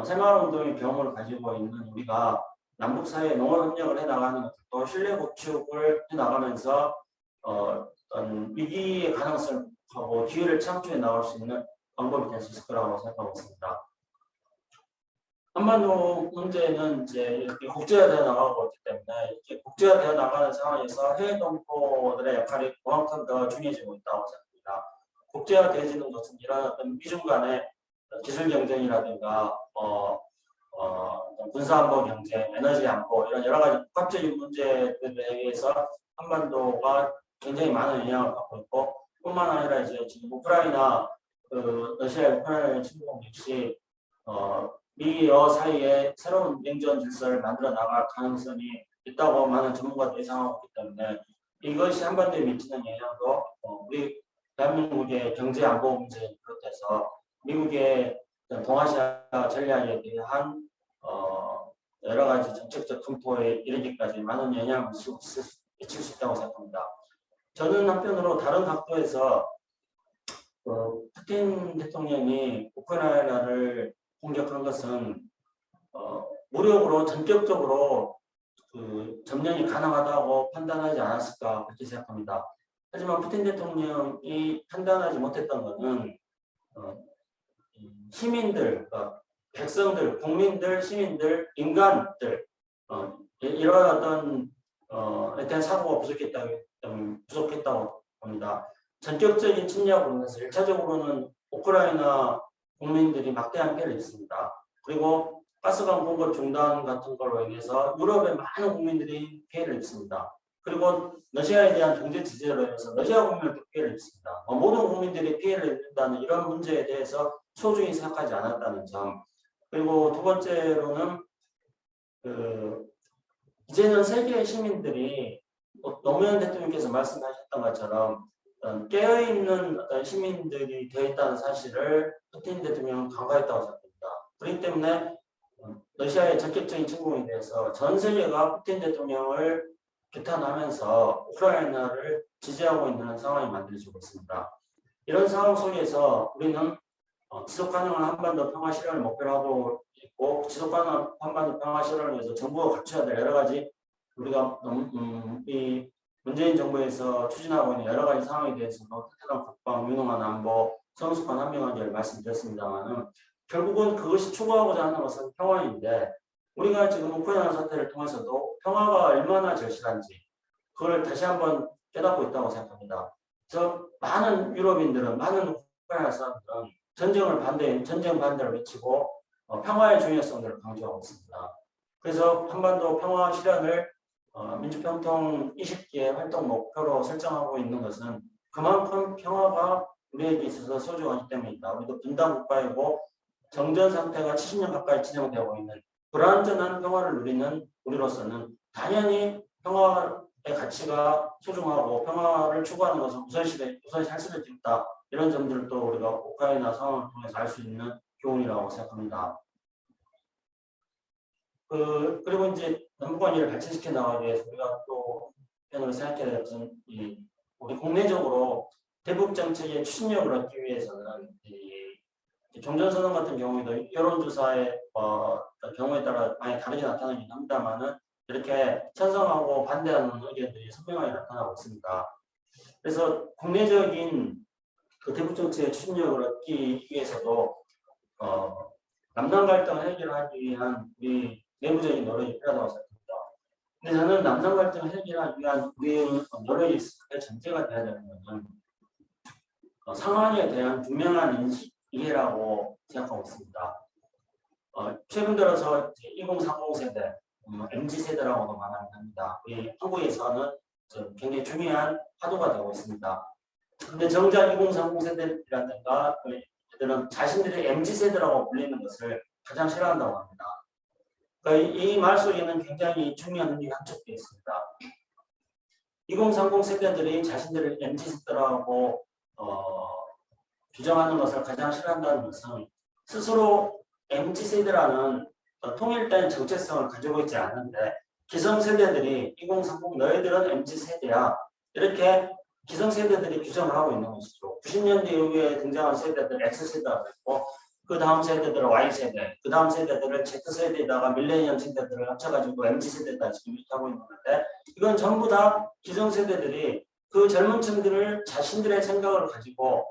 새마을운동의 경험을 가지고 있는 우리가 남북 사이에 농업 협력을 해나가는 것도 신뢰 구축을 해나가면서 어떤 위기의 가능성을 하고 기회를 창출해 나갈 수 있는 방법이 될 수 있을 거라고 생각하고 있습니다. 한반도 문제는 이제 이렇게 국제화되어 나가고 있기 때문에 이렇게 국제화되어 나가는 상황에서 해외 동포들의 역할이 그만큼 더 중요해지고 있다고 생각합니다. 국제화되어지는 것은 이런 어떤 미중 간의 기술 경쟁이라든가 군사안보 경쟁, 에너지 안보 이런 여러 가지 복합적인 문제들에 의해서 한반도가 굉장히 많은 영향을 받고 있고, 뿐만 아니라 이제 지금 우크라이나 러시아의 우크라이나 침공 역시 미여 사이에 새로운 냉전 질서를 만들어 나갈 가능성이 있다고 많은 전문가들이 예상하고 있기 때문에 이것이 한반도에 미치는 영향도 우리 대한민국의 경제 안보 문제에 비롯해서 미국의 동아시아 전략에 대한 여러 가지 정책적 검토에 이르기까지 많은 영향을 미칠 수 있다고 생각합니다. 저는 한편으로 다른 각도에서 푸틴 대통령이 우크라이나를 공격한 것은 무력으로 전격적으로 점령이 가능하다고 판단하지 않았을까 그렇게 생각합니다. 하지만 푸틴 대통령이 판단하지 못했던 것은 시민들, 백성들, 국민들, 시민들, 인간들 이런 어떤 대한 사고가 부족했다고 봅니다. 전격적인 침략으로 인해서 1차적으로는 우크라이나 국민들이 막대한 피해를 입습니다. 그리고 가스관 공급 중단 같은 걸로 인해서 유럽의 많은 국민들이 피해를 입습니다. 그리고 러시아에 대한 경제 제재로 인해서 러시아 국민들도 피해를 입습니다. 모든 국민들이 피해를 입는다는 이런 문제에 대해서 소중히 생각하지 않았다는 점, 그리고 두 번째로는 이제는 세계의 시민들이 노무현 대통령께서 말씀하셨던 것처럼 깨어있는 어떤 시민들이 되어 있다는 사실을 푸틴 대통령은 간과했다고 생각합니다. 그렇기 때문에 러시아의 적극적인 침공에 대해서 전 세계가 푸틴 대통령을 규탄하면서 우크라이나를 지지하고 있는 상황이 만들어지고 있습니다. 이런 상황 속에서 우리는 지속 가능한 한반도 평화 실현을 목표로 하고 있고, 지속 가능한 한반도 평화 실현을 위해서 정부가 갖춰야 될 여러 가지 우리가 이 문재인 정부에서 추진하고 있는 여러 가지 상황에 대해서도 튼튼한 국방, 유능한 안보, 성숙한 한미관계를 말씀드렸습니다만은 결국은 그것이 추구하고자 하는 것은 평화인데, 우리가 지금 우크라이나 사태를 통해서도 평화가 얼마나 절실한지 그걸 다시 한번 깨닫고 있다고 생각합니다. 그래서 많은 유럽인들은, 많은 우크라이나 사람들은 전쟁 반대를 외치고 평화의 중요성을 강조하고 있습니다. 그래서 한반도 평화 실현을 민주평통 20기의 활동 목표로 설정하고 있는 것은 그만큼 평화가 우리에게 있어서 소중하기 때문입니다. 우리도 분단 국가이고 정전 상태가 70년 가까이 진행되고 있는 불완전한 평화를 누리는 우리로서는 당연히 평화의 가치가 소중하고 평화를 추구하는 것은 우선시 할 수밖에 없다. 이런 점들을 또 우리가 우크라이나 상황을 통해서 알 수 있는 교훈이라고 생각합니다. 그리고 이제 남북관계를 발전시켜 나가기 위해서 우리가 또 편으로 생각해야 될 것은 우리 국내적으로 대북 정책의 추진력을 얻기 위해서는 종전선언 같은 경우에도 여론조사의 경우에 따라 많이 다르게 나타나긴 합니다만은 이렇게 찬성하고 반대하는 의견들이 선명하게 나타나고 있습니다. 그래서 국내적인 그 대북 정책의 추진력을 얻기 위해서도 남남 갈등을 해결하기 위한 우리 내부적인 노력이 필요하다고 생각합니다. 근데 저는 남남 갈등을 해결하기 위한 우리의 노력이 있을 때 전제가 돼야 되는 것은 상황에 대한 분명한 인식, 이해라고 생각하고 있습니다. 최근 들어서 2030 세대, MZ 세대라고도 말하긴 합니다. 우리 한국에서는 굉장히 중요한 화두가 되고 있습니다. 근데 정작 2030 세대라든가 그들은 자신들의 MZ 세대라고 불리는 것을 가장 싫어한다고 합니다. 그러니까 이 말 속에는 굉장히 중요한 의미가 함축되어 있습니다. 2030 세대들이 자신들을 MZ 세대라고 규정하는 것을 가장 싫어한다는 것은 스스로 MZ 세대라는 통일된 정체성을 가지고 있지 않는데 기성세대들이 2030 너희들은 MZ 세대야 이렇게 기성세대들이 규정을 하고 있는 것이죠. 90년대 이후에 등장한 세대들 X세대라고 했고 그 다음 세대들은 Y세대, 그 다음 세대들을 Z세대에다가 밀레니엄 세대들을 합쳐가지고 MZ세대다 지금 이렇게 하고 있는 건데 이건 전부 다 기성세대들이 그 젊은 층들을 자신들의 생각을 가지고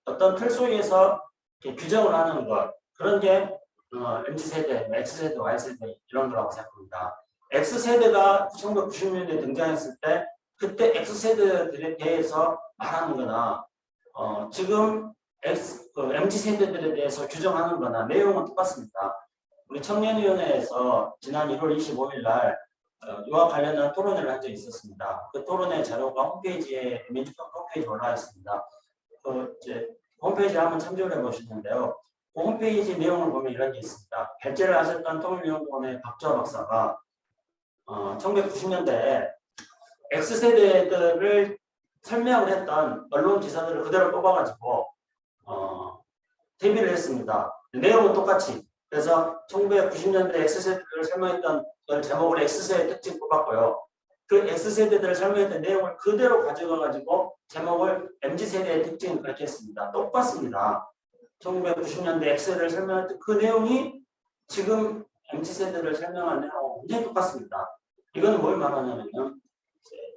어떤 틀 속에서 규정을 하는 것 그런 게 MZ세대, X세대, Y세대 이런 거라고 생각합니다. X세대가 1990년대에 등장했을 때 그때 X세대들에 대해서 말하는 거나 지금 MZ세대들에 대해서 규정하는 거나 내용은 똑같습니다. 우리 청년위원회에서 지난 1월 25일 날 이와 관련한 토론회를 한 적이 있었습니다. 그 토론회 자료가 홈페이지에 민주평 홈페이지에 올라와 있습니다. 이제 홈페이지에 한번 참조를 해보시는데요. 그 홈페이지 내용을 보면 이런 게 있습니다. 결재를 하셨던 통일연구원의 박주하 박사가 1990년대에 X세대들을 설명을 했던 언론 기사들을 그대로 뽑아가지고 대비를 했습니다. 내용은 똑같이. 그래서 1990년대 X세대들을 설명했던 제목을 X세대 특징 뽑았고요. 그 X세대들을 설명했던 내용을 그대로 가져가가지고 제목을 MZ세대의 특징 그렇게 했습니다. 똑같습니다. 1990년대 X세대를 설명했던 그 내용이 지금 MZ세대를 설명한 내용하고 완전히 똑같습니다. 이건 뭘 말하냐면요.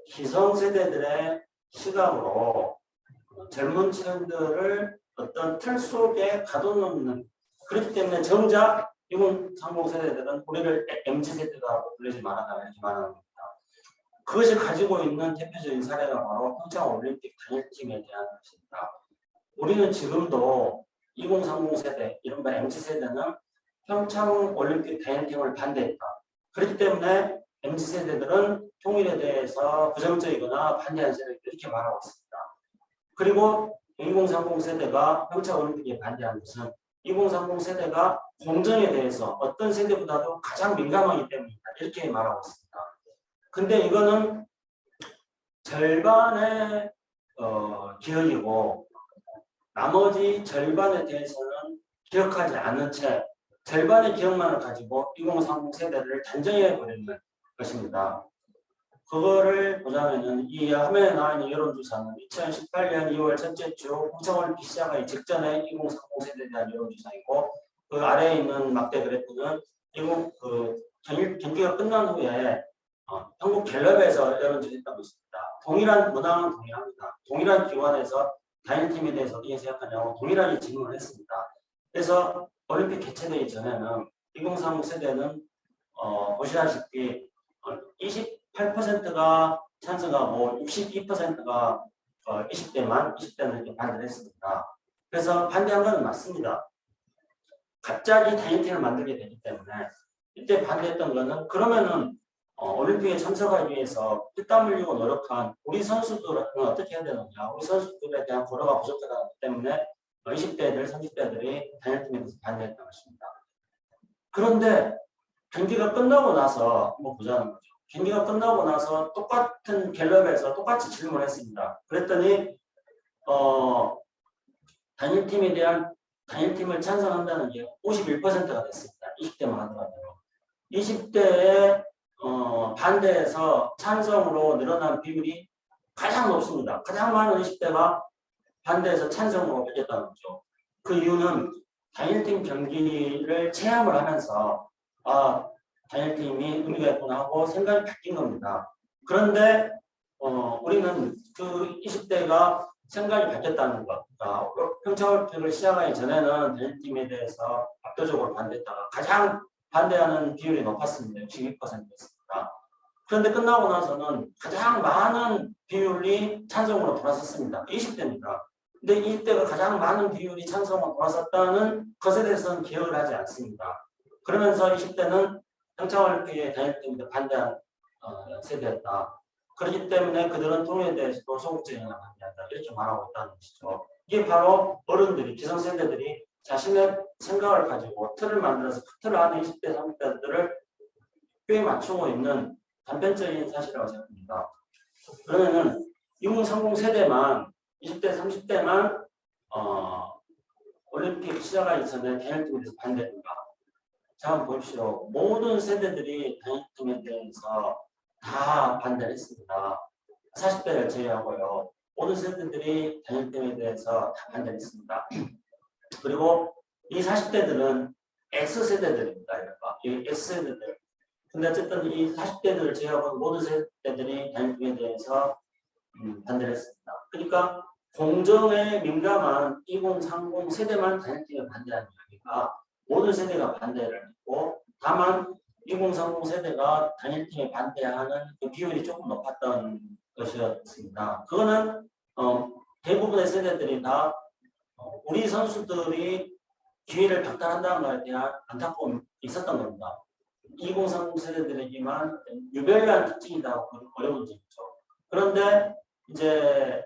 기성세대들의 시각으로 젊은 층들을 어떤 틀 속에 가둬놓는 그렇기 때문에 정작 2030 세대들은 우리를 MZ세대라고 불리지 말아라 이렇게 말하는 겁니다. 그것이 가지고 있는 대표적인 사례가 바로 평창올림픽 단일팀에 대한 것입니다. 우리는 지금도 2030 세대, 이른바 MZ세대는 평창올림픽 단일팀을 반대했다. 그렇기 때문에 MZ세대들은 통일에 대해서 부정적이거나 반대하는 세대들 이렇게 말하고 있습니다. 그리고 2030 세대가 평창올림픽에 반대하는 것은 2030 세대가 공정에 대해서 어떤 세대보다도 가장 민감하기 때문이다. 이렇게 말하고 있습니다. 근데 이거는 절반의 기억이고 나머지 절반에 대해서는 기억하지 않은 채 절반의 기억만을 가지고 2030 세대를 단정해 버리는 것입니다. 그거를 보자면은 이 화면에 나와 있는 여론조사는 2018년 2월 첫째 주 홍성올림픽 시작하기 직전에 2030 세대에 대한 여론조사이고 그 아래에 있는 막대 그래프는 경기가 끝난 후에 한국 갤럽에서 여론조사했다고 있습니다. 동일한 문항은 동일합니다. 동일한 기관에서 단일팀에 대해서 어떻게 생각하냐고 동일하게 질문을 했습니다. 그래서 올림픽 개최되기 전에는 2030 세대는 보시다시피 28%가 찬성하고 62%가 20대는 이렇게 반대를 했습니다. 그래서 반대한 건 맞습니다. 갑자기 단일팀을 만들게 되기 때문에 이때 반대했던 거는 그러면은 올림픽에 참석하기 위해서 피땀 흘리고 노력한 우리 선수들은 어떻게 해야 되느냐, 우리 선수들에 대한 고려가 부족하기 때문에 20대들, 30대들이 단일팀에 대해서 반대했던 것입니다. 그런데 경기가 끝나고 나서 한번 보자는 거죠. 경기가 끝나고 나서 똑같은 갤럽에서 똑같이 질문했습니다. 그랬더니 단일팀을 찬성한다는 게 51%가 됐습니다. 20대만 하더라도 20대의 반대에서 찬성으로 늘어난 비율이 가장 높습니다. 가장 많은 20대가 반대에서 찬성으로 바뀌었다는 거죠. 그 이유는 단일팀 경기를 체험을 하면서 단일팀이 의미가 있구나 하고 생각이 바뀐 겁니다. 그런데 우리는 그 20대가 생각이 바뀌었다는 것, 평창올림픽을 시작하기 전에는 단일팀에 대해서 압도적으로 반대했다가 가장 반대하는 비율이 높았습니다. 62%였습니다. 그런데 끝나고 나서는 가장 많은 비율이 찬성으로 돌아섰습니다. 20대입니다. 근데 20대가 가장 많은 비율이 찬성으로 돌아섰다는 것에 대해서는 기억을 하지 않습니다. 그러면서 20대는 평창올림픽에 단일팀에 반대한 세대였다. 그렇기 때문에 그들은 통일에 대해서도 소극적인 반대한다. 이렇게 말하고 있다는 것이죠. 이게 바로 어른들이, 기성세대들이 자신의 생각을 가지고 틀을 만들어서 그 틀 안에 20대, 30대들을 꽤 맞추고 있는 단편적인 사실이라고 생각합니다. 그러면은 2030 세대만 20대, 30대만 올림픽 시작하기 전에 단일팀에 대해서 반대했는가? 자, 한번 보십시오. 모든 세대들이 단일팀에 대해서 다 반대를 했습니다. 40대를 제외하고요. 모든 세대들이 단일팀에 대해서 다 반대를 했습니다. 그리고 이 40대들은 X세대들입니다. 이 X세대들. 근데 어쨌든 이 40대들을 제외하고 모든 세대들이 단일팀에 대해서 반대를 했습니다. 그러니까 공정에 민감한 2030 세대만 단일팀에 반대하는 이야기가 모든 세대가 반대를 했고 다만 2030 세대가 단일팀에 반대하는 그 비율이 조금 높았던 것이었습니다. 그거는 대부분의 세대들이 다 우리 선수들이 기회를 박탈한다는 것에 대한 안타까움이 있었던 겁니다. 2030 세대들에게만 유별난 특징이다 어려운 점이죠. 그런데 이제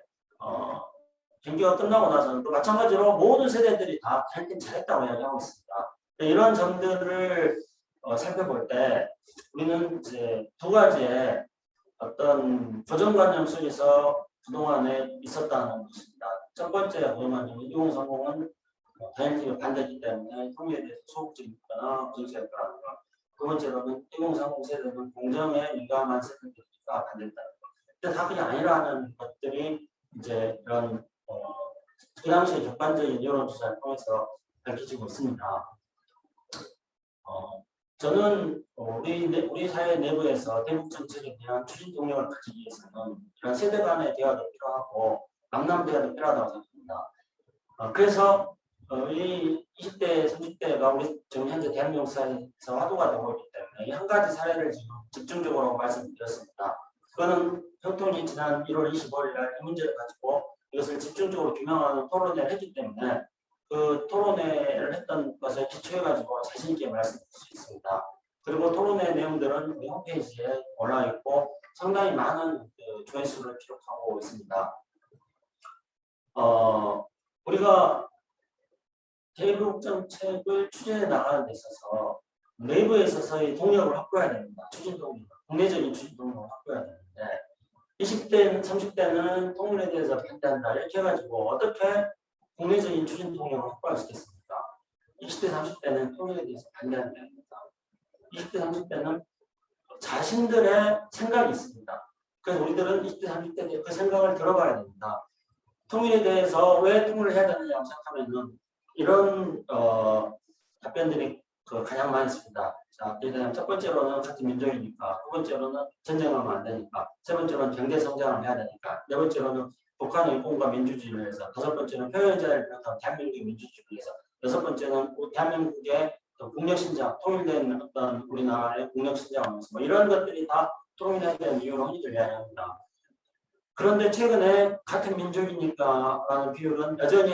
경기가 끝나고 나서는 또 마찬가지로 모든 세대들이 다 단일팀 잘했다고 이야기하고 있습니다. 이런 점들을 살펴볼 때 우리는 이제 두 가지의 어떤 고정관념 속에서 그동안에 있었다는 것입니다. 첫 번째 고정관념은 2030은 단일팀에 반대했기 때문에 통일에 대해서 소극적이거나 부정적이거나 것. 두 번째로는 2030 세대는 공정에 민감한 세대들이니까 반대했다는 것. 근데 다 그게 아니라는 것들이 이제 이런 그 당시의 객관적인 여론조사를 통해서 밝혀지고 있습니다. 저는 우리 사회 내부에서 대북 정책에 대한 추진 동력을 가지기 위해서는 이런 세대 간의 대화도 필요하고 남남 대화도 필요하다고 생각합니다. 그래서 이 20대, 30대가 우리 지금 현재 대한민국 사회에서 화두가 되고 있기 때문에 이 한 가지 사례를 지금 집중적으로 말씀드렸습니다. 그거는 형통이 지난 1월 25일 날 이 문제를 가지고 이것을 집중적으로 규명하는 토론회를 했기 때문에 그 토론회를 했던 것을 기초해가지고 자신 있게 말씀드릴 수 있습니다. 그리고 토론회 내용들은 우리 홈페이지에 올라 있고 상당히 많은 조회수를 기록하고 있습니다. 우리가 대북 정책을 추진해 나가는 데 있어서 내부에 있어서의 동력을 확보해야 됩니다. 추진 동력, 국내적인 추진 동력을 확보해야 되는데 20대는 30대는 통일에 대해서 반대한다 이렇게 해가지고 어떻게 국내적인 추진 동력을 확보할 수 있겠습니까? 20대 30대는 통일에 대해서 반대한다. 20대 30대는 자신들의 생각이 있습니다. 그래서 우리들은 20대 30대 그 생각을 들어봐야 됩니다. 통일에 대해서 왜 통일을 해야 되느냐고 생각하면은 이런 답변들이 가장 많이 있습니다. 자, 일단 첫 번째로는 같은 민족이니까, 두 번째로는 전쟁하면 안 되니까, 세 번째로는 경제 성장을 해야 되니까, 네 번째로는 북한의 인권과 민주주의를 위해서, 다섯 번째는 표현의 자유를 비롯한 대한민국의 민주주의를 위해서, 여섯 번째는 대한민국의 국력 신장, 통일된 어떤 우리나라의 국력 신장을 위해서, 뭐 이런 것들이 다 통일해야 되는 이유로 흔히들 이야기합니다. 그런데 최근에 같은 민족이니까 라는 비율은 여전히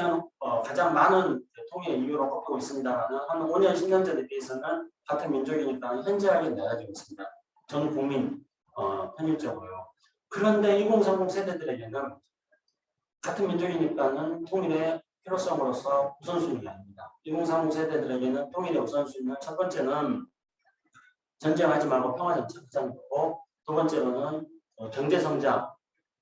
가장 많은 통일의 이유로 꼽히고 있습니다만 한 5년, 10년 전에 비해서는 같은 민족이니까 현저하게 낮아지고 있습니다. 전 국민 평균적으로요. 그런데 2030 세대들에게는 같은 민족이니까는 통일의 필요성으로서 우선순위가 아닙니다. 2030 세대들에게는 통일의 우선순위는 첫 번째는 전쟁하지 말고 평화정착하자는 거고, 두 번째로는 경제성장,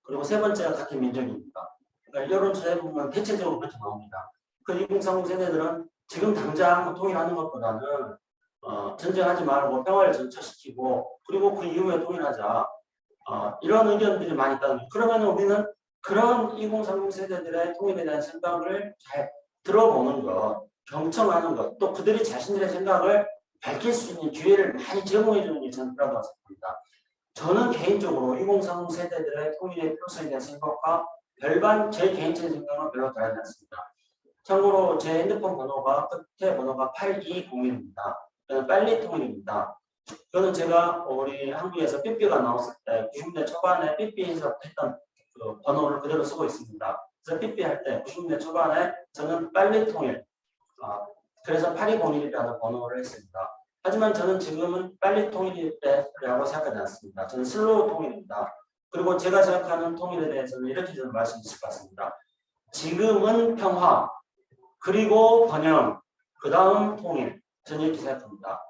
그리고 세 번째가 같은 민족이니까. 그러니까 여론조사에 보면 대체적으로 그렇게 나옵니다. 그 2030 세대들은 지금 당장 통일하는 것보다는 전쟁하지 말고 평화를 전철시키고 그리고 그 이후에 통일하자. 이런 의견들이 많이 있다는 거예요. 그러면 우리는 그런 2030 세대들의 통일에 대한 생각을 잘 들어보는 것, 경청하는 것, 또 그들이 자신들의 생각을 밝힐 수 있는 기회를 많이 제공해 주는 게 저는 필요하다고 생각합니다. 저는 개인적으로 2030 세대들의 통일의 필요성에 대한 생각과 별반 제 개인적인 생각은 별로 다르지 않습니다. 참고로 제 핸드폰 번호가 끝에 번호가 820입니다. 저는 빨리 통일입니다. 저는 제가 우리 한국에서 삐삐가 나왔을 때 90년대 초반에 삐삐에서 했던 그 번호를 그대로 쓰고 있습니다. 그래서 삐삐 할 때 90년대 초반에 저는 빨리 통일, 그래서 8201이라는 번호를 했습니다. 하지만 저는 지금은 빨리 통일이라고 생각하지 않습니다. 저는 슬로우 통일입니다. 그리고 제가 생각하는 통일에 대해서는 이렇게 저는 말씀드릴 것 같습니다. 지금은 평화, 그리고 번영, 그 다음 통일. 저는 이렇게 생각합니다.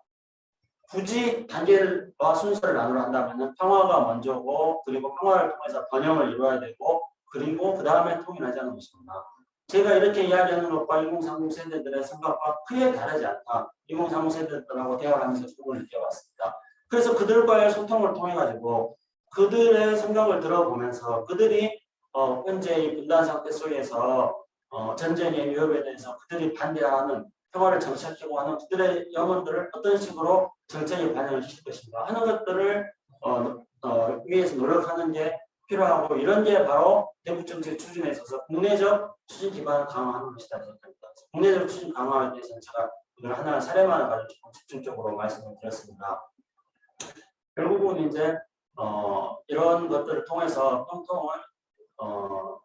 굳이 단계와 순서를 나누려 한다면 평화가 먼저고, 그리고 평화를 통해서 번영을 이루어야 되고, 그리고 그 다음에 통일하자는 것입니다. 제가 이렇게 이야기하는 것과 2030 세대들의 생각과 크게 다르지 않다. 2030 세대들하고 대화를 하면서 조금을 느껴봤습니다. 그래서 그들과의 소통을 통해 가지고 그들의 생각을 들어보면서 그들이 현재 이 분단 상태 속에서 전쟁의 위협에 대해서 그들이 반대하는 평화를 정착하고 하는 그들의 염원들을 어떤 식으로 정책에 반영을 시킬 것인가 하는 것들을 위해서 노력하는 게 필요하고, 이런 게 바로 대북 정책 추진에 있어서 국내적 추진 기반을 강화하는 것이다 생각합니다. 국내적 추진 강화에 대해서는 제가 오늘 하나 사례만을 가지고 집중적으로 말씀을 드렸습니다. 결국은 이제 이런 것들을 통해서 평통을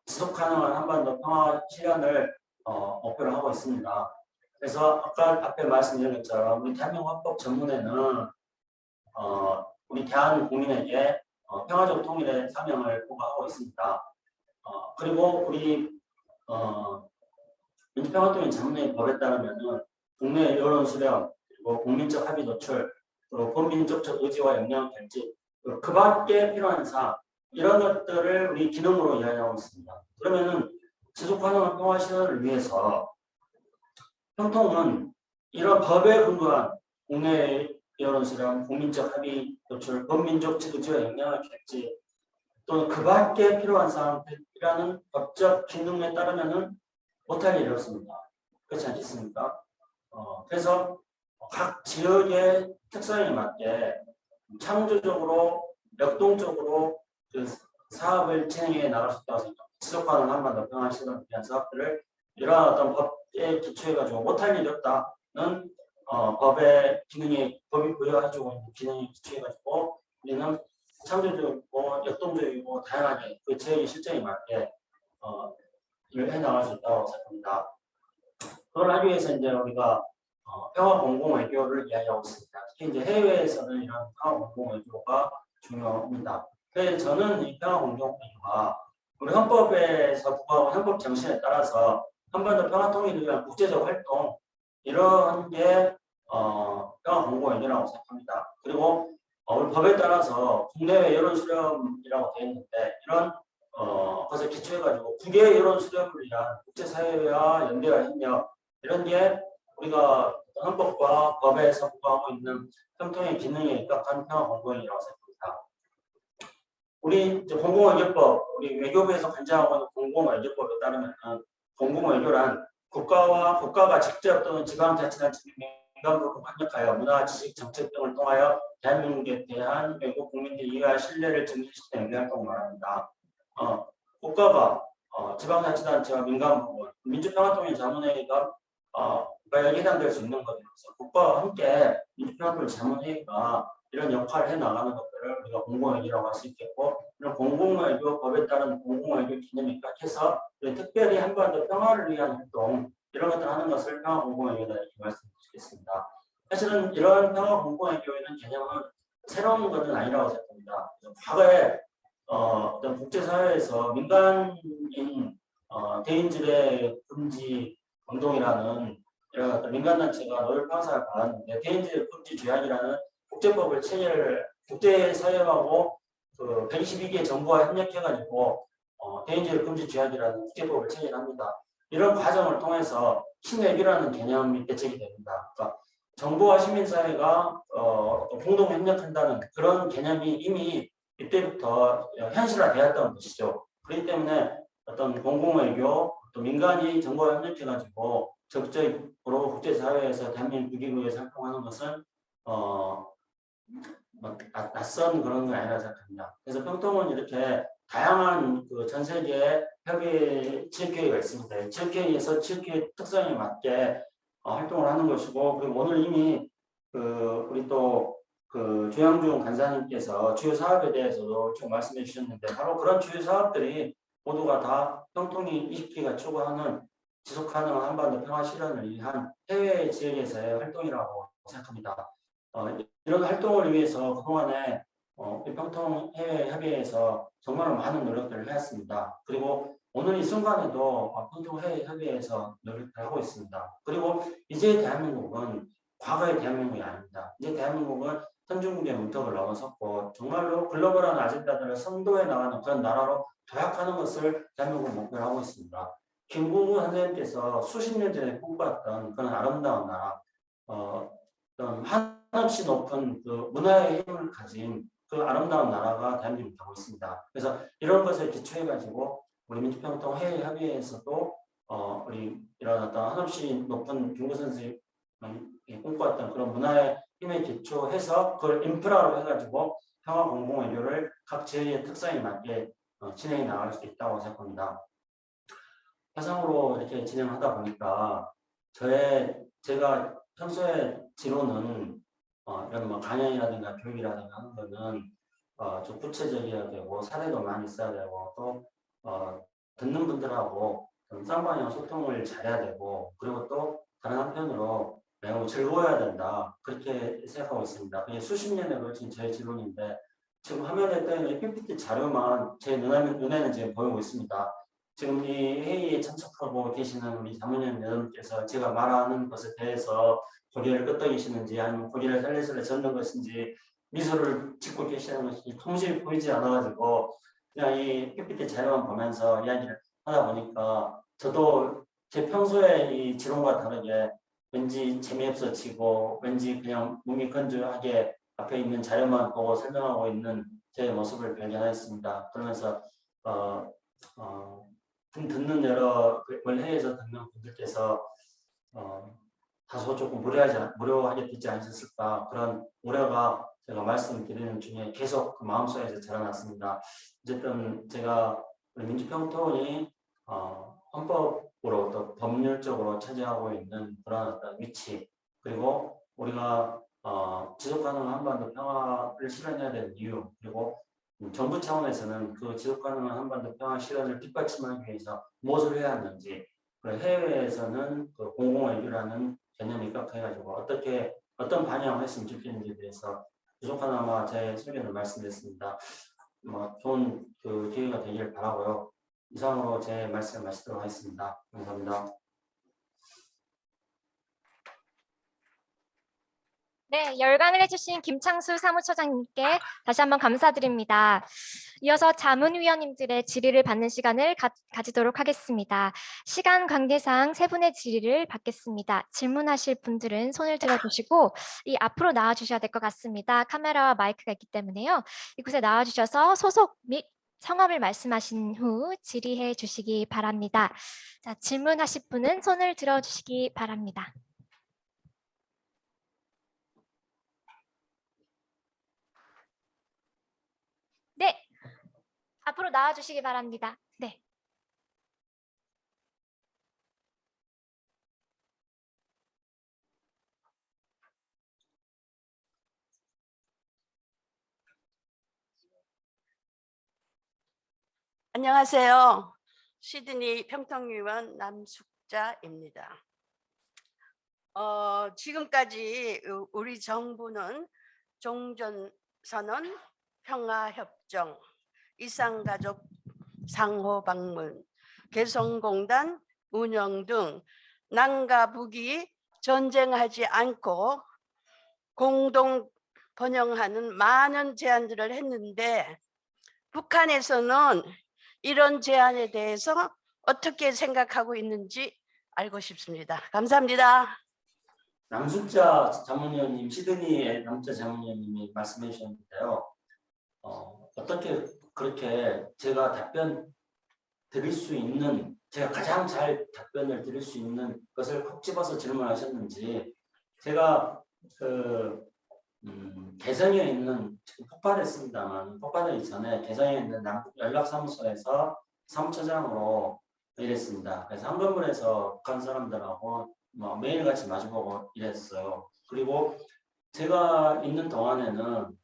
지속 가능한 한반도 평화 실현을 목표로 하고 있습니다. 그래서 아까 앞에 말씀드린 것처럼 우리 대한민국 헌법 전문에는 우리 대한 국민에게 평화적 통일의 사명을 부과하고 있습니다. 그리고 우리 민주평화통일 전문의 법에 따르면은 국내 여론 수렴, 그리고 국민적 합의 도출, 그리고 범민족적 의지와 역량 결집, 그 밖에 필요한 사항, 이런 것들을 우리 기능으로 이야기하고 있습니다. 그러면은 지속 가능한 평화 실현을 위해서 평통은 이런 법에 근거한 국내 여론 수렴, 국민적 합의 도출, 범민족적 의지와 역량을 결집, 또는 그 밖에 필요한 사항들이라는 법적 기능에 따르면은 못할 일이 없습니다. 그렇지 않겠습니까? 그래서 각 지역의 특성에 맞게 창조적으로, 역동적으로 그 사업을 진행해 나갈 수 있다고 생각합니다. 지속 가능한 한반도 평화 실현을 위한 사업들을 이러한 어떤 법에 기초해가지고 못할 일이 없다는 법의 기능이, 법이 부여해주고 있는 기능에 기초해가지고 우리는 창조적이고 역동적이고 다양하게 그 지역의 실정에 맞게 일을 해나갈 수 있다고 생각합니다. 그걸 하기 위해서 이제 우리가 평화 공공 외교를 이야기하고 있습니다. 특히 이제 해외에서는 이런 평화 공공 외교가 중요합니다. 그래서 저는 이 평화 공공 외교가 우리 헌법에서 부과한 헌법 정신에 따라서 한반도 평화 통일을 위한 국제적 활동 이런 게 평화 공공 외교라고 생각합니다. 그리고 우리 법에 따라서 국내외 여론 수렴이라고 되어 있는데 이런 것을 기초해가지고 국외 여론 수렴을 위한 국제사회와 연대와 협력 이런 게 우리가 헌법과 법에서 부과하고 있는 평통의 기능에 입각한 평화 공공이라고 생각합니다. 우리 이제 공공외교법, 우리 외교부에서 관장하고 있는 공공외교법에 따르면 공공외교란 국가가 직접 또는 지방자치단체 민간부로 협력하여 문화, 지식, 정책 등을 통하여 대한민국에 대한 외국 국민들 이해와 신뢰를 증진시키는 외교 활동을 말합니다. 국가가 지방자치단체와 민간부문, 민주평화통일 자문회의가 해당될 수 있는 것이라서 국가와 함께 민주평화통일 자문회의가 이런 역할을 해나가는 것들을 우리가 공공외교라고 할 수 있겠고 이런 공공외교 법에 따른 공공외교 개념에 입각해서 특별히 한반도 평화를 위한 활동 이런 것들을 하는 것을 평화 공공외교다 이렇게 말씀드리겠습니다. 사실은 이러한 평화 공공외교라는 개념은 새로운 것은 아니라고 생각합니다. 과거에 어떤 국제사회에서 민간인 대인지배 금지 운동이라는 이런 어떤 민간단체가 노력 방사를 받았는데 대인지배 금지 조약이라는 국제법을 국제사회하고 그 122개 정부와 협력해가지고 대인지배 금지 조약이라는 국제법을 체결합니다. 이런 과정을 통해서 신외교라는 개념이 대책이 됩니다. 그러니까 정부와 시민사회가 공동 협력한다는 그런 개념이 이미 이때부터 현실화되었던 것이죠. 그렇기 때문에 어떤 공공외교, 또 민간이 정부와 협력해가지고 적극적으로 국제사회에서 대한민국 국익위해서 활동하는 것은 낯선 그런 건 아니라 생각합니다. 그래서 평통은 이렇게 다양한 그 전 세계 협의 지역회의가 있습니다. 지역회의에서 지역회의 특성에 맞게 활동을 하는 것이고 그리고 오늘 이미 우리 또 그 조양중 간사님께서 주요 사업에 대해서도 좀 말씀해 주셨는데 바로 그런 주요 사업들이 모두가 다 평통이 20기가 추구하는 지속 가능한 한반도 평화 실현을 위한 해외 지역에서의 활동이라고 생각합니다. 이런 활동을 위해서 그동안에 평통 해외 협의회에서 정말 많은 노력들을 해왔습니다. 그리고 오늘 이 순간에도 평통 해외 협의회에서 노력을 하고 있습니다. 그리고 이제 대한민국은 과거의 대한민국이 아닙니다. 이제 대한민국은 선진국의 문턱을 넘어섰고 정말로 글로벌한 아젠다들을 선도해 나가는 그런 나라로 도약하는 것을 대한민국은 목표로 하고 있습니다. 김구은 선생님께서 수십 년 전에 꿈꿨던 그런 아름다운 나라, 한없이 높은 그 문화의 힘을 가진 그 아름다운 나라가 대한민국이 되고 있습니다. 그래서 이런 것을 기초해가지고 우리 민주평통 해외 협의회에서도 우리 이런 어떤 한없이 높은 김구 선생님이 꿈꿔왔던 그런 문화의 힘에 기초해서 그걸 인프라로 해가지고 평화 공공외교를 각 지역의 특성에 맞게 진행해 나갈 수 있다고 생각합니다. 화상으로 이렇게 진행하다 보니까 제가 평소에 지로는 이런 뭐 강연이라든가 교육이라든가 하는 거는 좀 구체적이어야 되고 사례도 많이 있어야 되고 또 듣는 분들하고 쌍방향 소통을 잘해야 되고 그리고 또 다른 한편으로 매우 즐거워야 된다 그렇게 생각하고 있습니다. 그게 수십 년에 걸친 제 지론인데 지금 화면에 떠 있는 PPT 자료만 제 눈에는 지금 보이고 있습니다. 지금 이 회의에 참석하고 계시는 우리 사모님 여러분께서 제가 말하는 것에 대해서 고개를 끄덕이시는지 아니면 고개를 설레설레 젓는 것인지 미소를 짓고 계시는 것인지 통신이 보이지 않아가지고 그냥 이 PPT 자료만 보면서 이야기를 하다 보니까 저도 제 평소에 이 지론과 다르게 왠지 재미없어지고 왠지 그냥 몸이 건조하게 앞에 있는 자료만 보고 설명하고 있는 제 모습을 발견했습니다. 그러면서 듣는 해외에서 듣는 분들께서 다소 조금 무료하게 듣지 않으셨을까 그런 우려가 제가 말씀드리는 중에 계속 그 마음속에서 자라났습니다. 어쨌든 제가 우리 민주평통이 헌법으로 또 법률적으로 차지하고 있는 그런 어떤 위치 그리고 우리가 지속가능한 한반도 평화를 실현해야 되는 이유 그리고 정부 차원에서는 그 지속가능한 한반도 평화 실현을 뒷받침하기 위해서 무엇을 해야 하는지 그리고 해외에서는 그 공공외교라는 개념이 입각해가지고 어떤 방향을 했으면 좋겠는지에 대해서 부족하나마 제 소견을 말씀드렸습니다. 좋은 그 기회가 되길 바라고요. 이상으로 제 말씀을 마치도록 하겠습니다. 감사합니다. 네, 열강을 해주신 김창수 사무처장님께 다시 한번 감사드립니다. 이어서 자문위원님들의 질의를 받는 시간을 가지도록 하겠습니다. 시간 관계상 세 분의 질의를 받겠습니다. 질문하실 분들은 손을 들어주시고 이 앞으로 나와주셔야 될 것 같습니다. 카메라와 마이크가 있기 때문에요. 이곳에 나와주셔서 소속 및 성함을 말씀하신 후 질의해 주시기 바랍니다. 자, 질문하실 분은 손을 들어주시기 바랍니다. 네, 앞으로 나와주시기 바랍니다. 네. 안녕하세요. 시드니 평통의원 남숙자입니다. 지금까지 우리 정부는 종전선언, 평화협정, 이산가족 상호방문, 개성공단 운영 등 남과 북이 전쟁하지 않고 공동 번영하는 많은 제안들을 했는데 북한에서는 이런 제안에 대해서 어떻게 생각하고 있는지 알고 싶습니다. 감사합니다. 남숙자 자문위원님, 시드니의 남자 자문위원님이 말씀해 주셨는데요. 어떻게 그렇게 제가 답변 드릴 수 있는, 제가 가장 잘 답변을 드릴 수 있는 것을 콕 집어서 질문하셨는지, 제가 개성에 있는, 지금 폭발했습니다만 폭발하기 전에 개성에 있는 남북 연락사무소에서 사무처장으로 일했습니다. 그래서 한 건물에서 북한 사람들하고 매일같이 마주보고 일했어요. 그리고 제가 있는 동안에는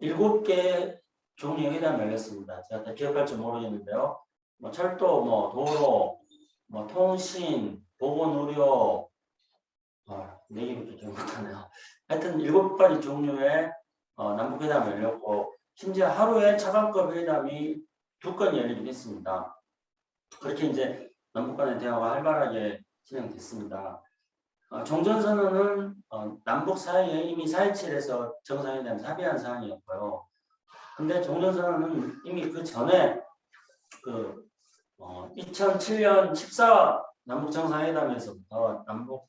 7개 종류의 회담을 열렸습니다. 제가 다 기억할지 모르겠는데요. 철도, 도로, 통신, 보건의료, 4개밖에 기억 못하네요. 하여튼 7가지 종류의 남북회담이 열렸고, 심지어 하루에 차관급 회담이 2건 열리긴 했습니다. 그렇게 이제 남북 간의 대화가 활발하게 진행됐습니다. 종전선언은 남북 사이에 이미 4.27에서 정상회담에서 합의한 사안이었고요. 근데 종전선언은 이미 그 전에 2007년 14 남북 정상회담에서부터 남북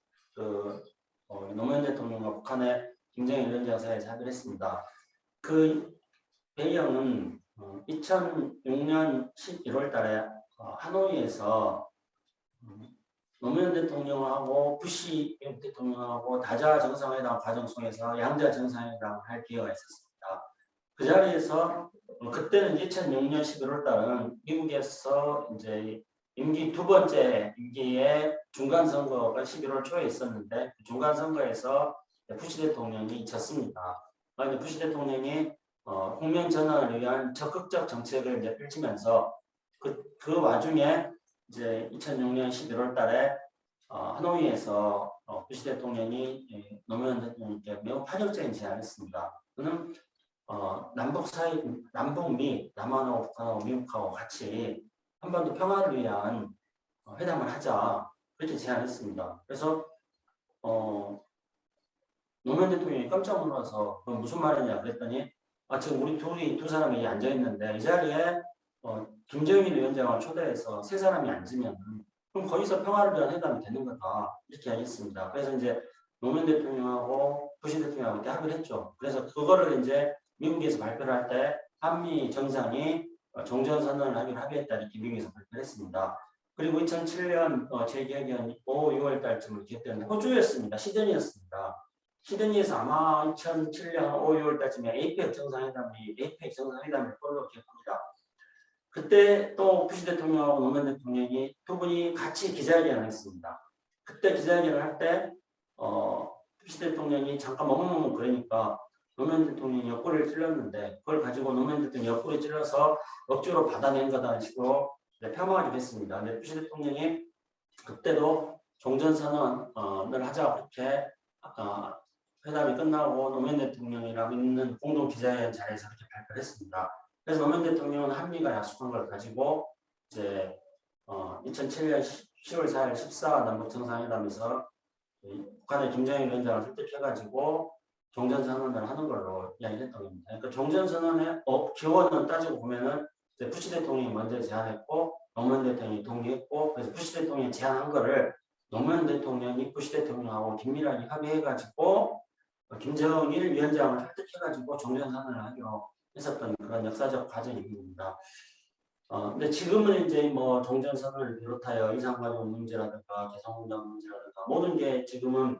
노무현 대통령과 북한의 김정일 위원장 사이에서 합의를 했습니다. 그 배경은 2006년 11월 달에 하노이에서 노무현 대통령하고 부시 대통령하고 다자 정상회담 과정 속에서 양자 정상회담을 할 기회가 있었습니다. 그 자리에서 그때는 2006년 11월 달은 미국에서 이제 임기 2번째 임기의 중간 선거가 11월 초에 있었는데 그 중간 선거에서 부시 대통령이 졌습니다. 부시 대통령이 국면 전환을 위한 적극적 정책을 이제 펼치면서 그 와중에 이제 2006년 11월 달에 하노이에서 부시 대통령이 노무현 대통령께 매우 파격적인 제안을 했습니다. 그는 남북 사이, 남북미, 남한하고 북한하고 미국하고 같이 한반도 평화를 위한 회담을 하자, 그렇게 제안했습니다. 그래서 노무현 대통령이 깜짝 놀라서 그건 무슨 말이냐 그랬더니 지금 우리 두 사람이 앉아 있는데 이 자리에 김정일 위원장을 초대해서 3사람이 앉으면 그럼 거기서 평화를 위한 회담이 되는 거다, 이렇게 하겠습니다. 그래서 이제 노무현 대통령하고 부시 대통령하고 이렇게 합의를 했죠. 그래서 그거를 이제 미국에서 발표를 할 때 한미 정상이 종전선언을 하기로 합의했다, 이렇게 미국에서 발표를 했습니다. 그리고 2007년 제 기억이 한 5, 6월 달쯤으로 기억되는데 호주였습니다. 시드니였습니다. 시드니에서 아마 2007년 5, 6월 달쯤에 에이펙 정상회담일 걸로 기억합니다. 그때 또 부시 대통령하고 노무현 대통령이 두 분이 같이 기자회견을 했습니다. 그때 기자회견을 할 때 부시 대통령이 잠깐 머뭇머뭇 그러니까 노무현 대통령이 옆구리를 찔렀는데 그걸 가지고 노무현 대통령이 옆구리 찔러서 억지로 받아낸 거다라는 식으로 폄하하기도 했습니다. 근데 부시 대통령이 그때도 종전선언을 하자고 그렇게 회담이 끝나고 노무현 대통령이랑 있는 공동 기자회견 자리에서 그렇게 발표를 했습니다. 그래서 노무현 대통령은 한미가 약속한 걸 가지고 이제 2007년 10월 4일 14 남북 정상회담에서 북한의 김정일 위원장을 설득해가지고 종전선언을 하는 걸로 이야기했던 겁니다. 그러니까 종전선언의 기원은 따지고 보면은 이제 부시 대통령이 먼저 제안했고 노무현 대통령이 동의했고, 그래서 부시 대통령이 제안한 거를 노무현 대통령이 부시 대통령하고 긴밀하게 합의해가지고 김정일 위원장을 설득해가지고 종전선언을 하기로 했었던 그런 역사적 과정입니다. 근데 지금은 이제 뭐 종전선언을 비롯하여 이산가족 문제라든가 개성공단 문제라든가 모든 게 지금은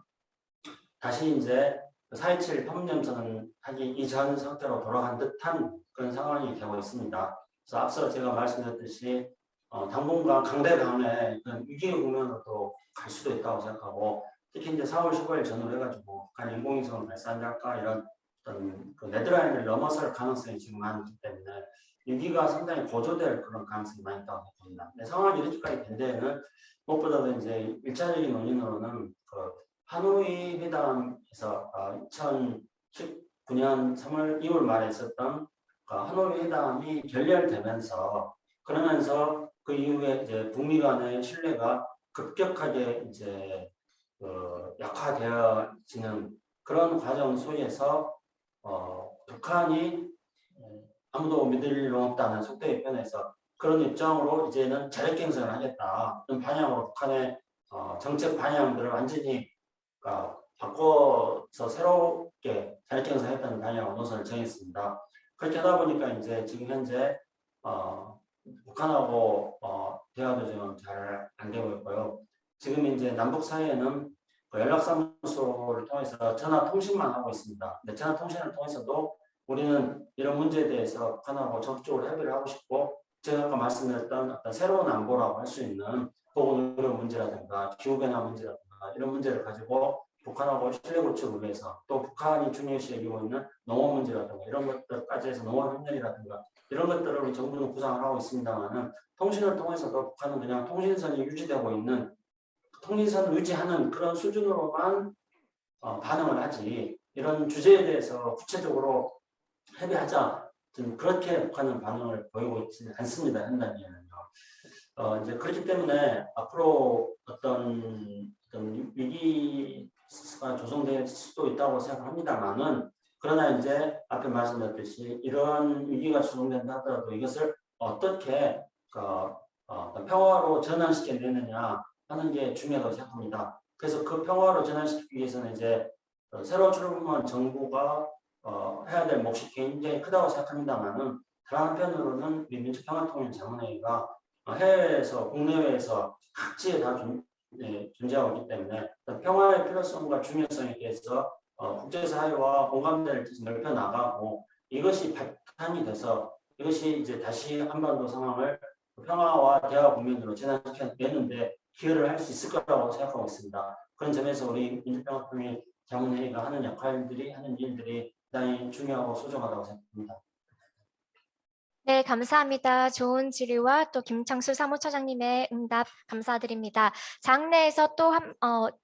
다시 이제 4.27 판문점선언 하기 이전 상태로 돌아간 듯한 그런 상황이 되고 있습니다. 그래서 앞서 제가 말씀드렸듯이 당분간 강대강의 그런 위기 국면으로 갈 수도 있다고 생각하고, 특히 이제 4월 15일 전후로 해가지고 북한 인공위성 발사할까 이런 어떤 그 레드라인을 넘어설 가능성이 지금 많기 때문에 위기가 상당히 고조될 그런 가능성이 많이 있다고 봅니다. 근데 상황이 이렇게까지 된 데에는 무엇보다도 이제 1차적인 원인으로는 그 하노이 회담에서 2019년 3월 2월 말에 있었던 하노이 회담이 결렬되면서, 그러면서 그 이후에 이제 북미 간의 신뢰가 급격하게 이제 약화되어지는 그런 과정 속에서 북한이 아무도 믿을 일 없다는 속도의 편에서 그런 입장으로 이제는 자력갱생을 하겠다 이런 방향으로 북한의 정책 방향들을 완전히 바꿔서 새롭게 자력갱생했다는 방향으로 노선을 정했습니다. 그렇게 하다 보니까 이제 지금 현재 북한하고 대화도 지금 잘 안 되고 있고요. 지금 이제 남북 사이에는 그 연락사무소를 통해서 전화 통신만 하고 있습니다. 근데 전화 통신을 통해서도 우리는 이런 문제에 대해서 북한하고 적극적으로 협의를 하고 싶고, 제가 아까 말씀드렸던 어떤 새로운 안보라고 할 수 있는 보건의료 문제라든가 기후변화 문제라든가 이런 문제를 가지고 북한하고 신뢰 구축을 위해서, 또 북한이 중요시 여기고 있는 농업 문제라든가 이런 것들까지 해서 농업 협력이라든가 이런 것들을 우리 정부는 구상을 하고 있습니다만은, 통신을 통해서도 북한은 그냥 통신선이 유지되고 있는, 통신선을 유지하는 그런 수준으로만 반응을 하지, 이런 주제에 대해서 구체적으로 협의하자, 좀 그렇게 북한은 반응을 보이고 있지 않습니다. 현단위에는요. 이제 그렇기 때문에 앞으로 어떤 위기가 조성될 수도 있다고 생각합니다만은, 그러나 이제 앞에 말씀드렸듯이 이런 위기가 조성된다 하더라도 이것을 어떻게 평화로 전환시켜내느냐 하는 게 중요하다고 생각합니다. 그래서 그 평화로 전환시키기 위해서는 이제 새로 출범한 정부가 해야 될 몫이 굉장히 크다고 생각합니다만은, 다른 한편으로는 우리 민주평화통일 자문회의가 해외에서 국내외에서 각지에 다 존재하고 있기 때문에 평화의 필요성과 중요성에 대해서 국제사회와 공감대를 넓혀 나가고, 이것이 바탕이 돼서 이것이 이제 다시 한반도 상황을 평화와 대화 국면으로 전환시켜내는데 기여를 할 수 있을 거라고 생각하고 있습니다. 그런 점에서 우리 민주평화통일 자문회의가 하는 역할들이, 하는 일들이 대단히 중요하고 소중하다고 생각합니다. 네, 감사합니다. 좋은 질의와 또 김창수 사무처장님의 응답 감사드립니다. 장내에서 또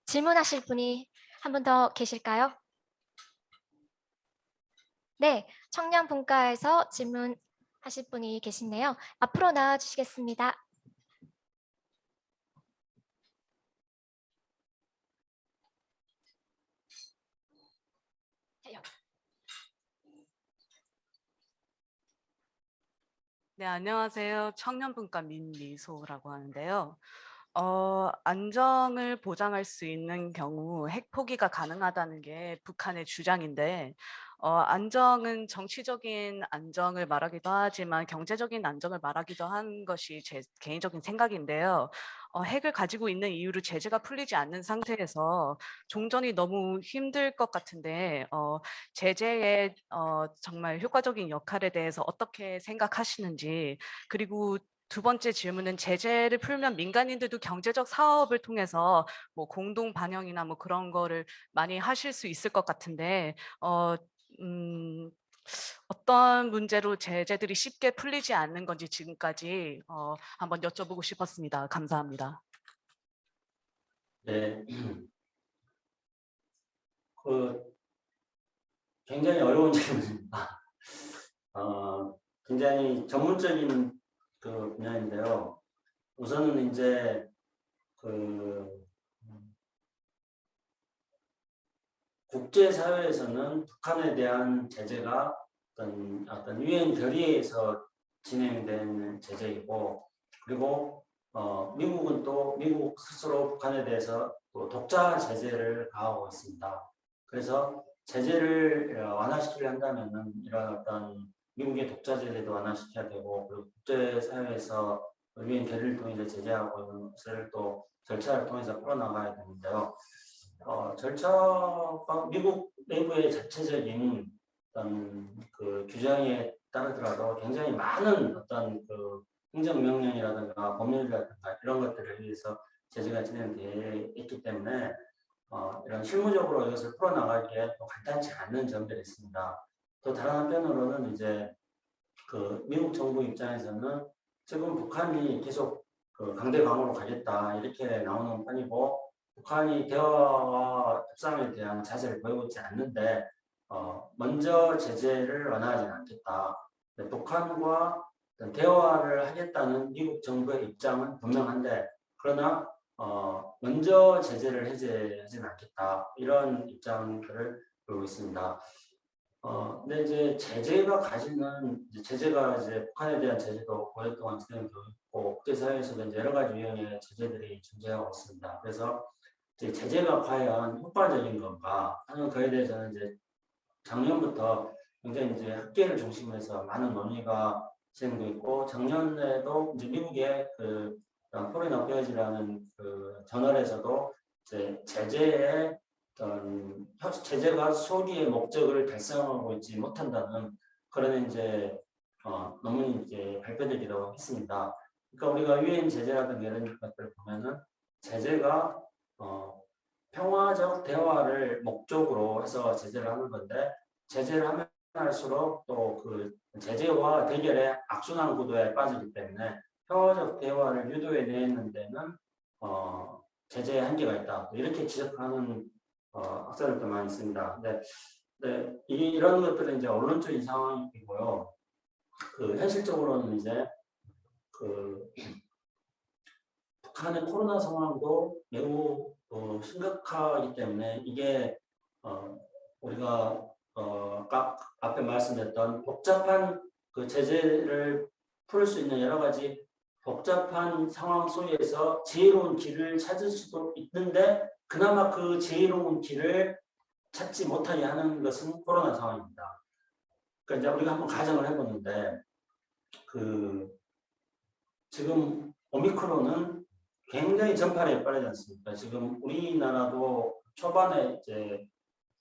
질문하실 분이 한 분 더 계실까요? 네, 청년분과에서 질문하실 분이 계시네요. 앞으로 나와 주시겠습니다. 네, 안녕하세요. 청년분과 민미소라고 하는데요. 안정을 보장할 수 있는 경우 핵 포기가 가능하다는 게 북한의 주장인데, 안정은 정치적인 안정을 말하기도 하지만 경제적인 안정을 말하기도 한 것이 제 개인적인 생각인데요. 핵을 가지고 있는 이유로 제재가 풀리지 않는 상태에서 종전이 너무 힘들 것 같은데, 제재의 정말 효과적인 역할에 대해서 어떻게 생각하시는지, 그리고 두 번째 질문은 제재를 풀면 민간인들도 경제적 사업을 통해서 뭐 공동 방영이나 뭐 그런 거를 많이 하실 수 있을 것 같은데, 어떤 문제로 제재들이 쉽게 풀리지 않는 건지 지금까지 한번 여쭤보고 싶었습니다. 감사합니다. 네, 굉장히 어려운 질문입니다. 굉장히 전문적인 그 분야인데요. 우선은 이제 국제사회에서는 북한에 대한 제재가 어떤 유엔 결의에서 진행된 제재이고, 그리고 미국은 또 미국 스스로 북한에 대해서 또 독자 제재를 가하고 있습니다. 그래서 제재를 완화시키려 한다면은 이런 어떤 미국의 독자 제재도 완화시켜야 되고, 그리고 국제사회에서 유엔 결의를 통해서 제재하고 있는 것을 또 절차를 통해서 풀어나가야 되는데요. 절차가 미국 내부의 자체적인 어떤 그 규정에 따르더라도 굉장히 많은 어떤 그 행정명령이라든가 법률이라든가 이런 것들을 위해서 제재가 진행되어 있기 때문에 이런 실무적으로 이것을 풀어나가기에 또 간단치 않은 점들이 있습니다. 또 다른 한편으로는 이제 그 미국 정부 입장에서는 지금 북한이 계속 그 강대 강으로 가겠다 이렇게 나오는 편이고, 북한이 대화와 협상에 대한 자세를 보이고 있지 않는데 먼저 제재를 완화하지는 않겠다. 북한과 대화를 하겠다는 미국 정부의 입장은 분명한데, 그러나 먼저 제재를 해제하지는 않겠다 이런 입장들을 보이고 있습니다. 근데 이제 제재가 이제 북한에 대한 제재도 오랫동안 진행되고 있고, 국제사회에서도 이제 여러 가지 유형의 제재들이 존재하고 있습니다. 그래서 이제 제재가 과연 효과적인 건가 하는 거에 대해서는 이제 작년부터 굉장히 이제 학계를 중심으로 많은 논의가 진행되고 있고, 작년에도 이제 미국의 그 포레인 어페어즈라는 그 저널에서도 이제 제재가 소기의 목적을 달성하고 있지 못한다는 그런 이제 논문이 이제 발표되기도 했습니다. 그러니까 우리가 유엔 제재라든가 이런 것들을 보면은 제재가 평화적 대화를 목적으로 해서 제재를 하는 건데, 제재를 하면 할수록 또 그 제재와 대결의 악순환 구도에 빠지기 때문에 평화적 대화를 유도해내는 데는 제재의 한계가 있다, 이렇게 지적하는 학자들도 많이 있습니다. 근데 이런 것들은 이제 언론적인 상황이고요. 그 현실적으로는 이제 그 북한의 코로나 상황도 매우 심각하기 때문에 이게 우리가 앞에 말씀드렸던 복잡한 그 제재를 풀 수 있는 여러 가지 복잡한 상황 속에서 지혜로운 길을 찾을 수도 있는데, 그나마 그 지혜로운 길을 찾지 못하게 하는 것은 코로나 상황입니다. 그러니까 이제 우리가 한번 가정을 해보는데, 지금 오미크론은 굉장히 전파력이 빠르지 않습니까? 지금 우리나라도 초반에 이제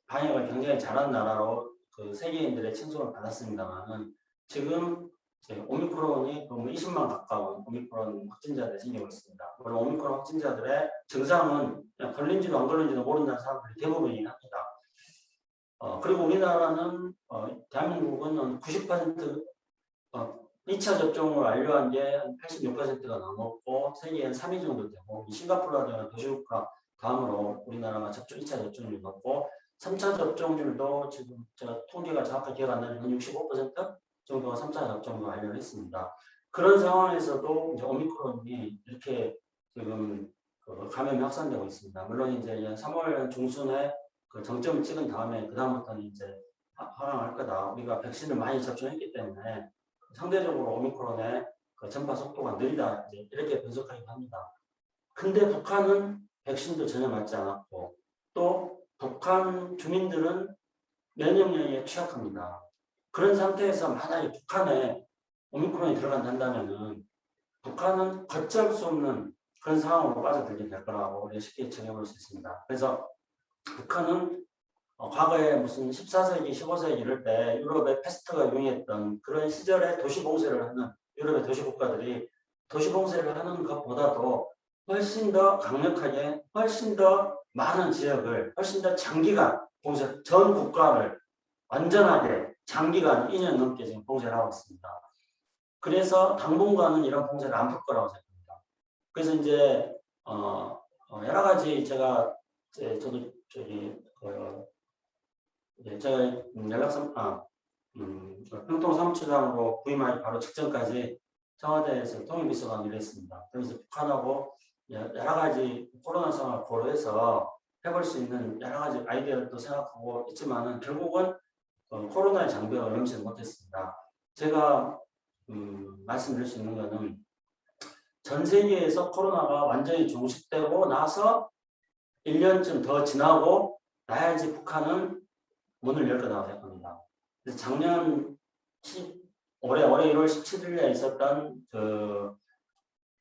방역을 굉장히 잘한 나라로 그 세계인들의 칭송을 받았습니다만은, 지금 이제 오미크론이 20만 가까운 오미크론 확진자들이 생기고 있습니다. 물론 오미크론 확진자들의 증상은 그냥 걸린지도 안 걸린지도 모른다는 사람들이 대부분이긴 합니다. 그리고 우리나라는 대한민국은 90% 2차 접종을 완료한 게 한 86%가 넘었고, 세계에 한 3위 정도 되고, 싱가포르라든가 도시국가 다음으로 우리나라가 2차 접종률이 높고, 3차 접종률도 지금 제가 통계가 정확하게 기억 안 나지만 65% 정도가 3차 접종을 완료를 했습니다. 그런 상황에서도 이제 오미크론이 이렇게 지금 감염이 확산되고 있습니다. 물론 이제 3월 중순에 그 정점을 찍은 다음에 그 다음부터는 이제 하강할 거다. 우리가 백신을 많이 접종했기 때문에 상대적으로 오미크론의 그 전파 속도가 느리다, 이제 이렇게 분석하기도 합니다. 근데 북한은 백신도 전혀 맞지 않았고, 또 북한 주민들은 면역력에 취약합니다. 그런 상태에서 만약에 북한에 오미크론이 들어간다면은 북한은 걷잡을 수 없는 그런 상황으로 빠져들게 될 거라고 쉽게 정해볼 수 있습니다. 그래서 북한은 과거에 무슨 14세기, 15세기 이럴 때 유럽의 패스트가 유행했던 그런 시절에 도시봉쇄를 하는 유럽의 도시국가들이 도시봉쇄를 하는 것보다도 훨씬 더 강력하게, 훨씬 더 많은 지역을, 훨씬 더 장기간 봉쇄, 전 국가를 완전하게 장기간 2년 넘게 지금 봉쇄를 하고 있습니다. 그래서 당분간은 이런 봉쇄를 안 풀 거라고 생각합니다. 그래서 이제 여러 가지 제가 저도 제가 평통 사무처장으로 부임하기 바로 직전까지 청와대에서 통일비서관을 했습니다. 그래서 북한하고 여러 가지 코로나 상황을 고려해서 해볼 수 있는 여러 가지 아이디어도 생각하고 있지만은 결국은 코로나의 장벽을 넘지 못했습니다. 제가 말씀드릴 수 있는 것은 전 세계에서 코로나가 완전히 종식되고 나서 1년쯤 더 지나고 나야지 북한은 문을 열 거라고 생각합니다. 그래서 작년 올해 1월 17일에 있었던 그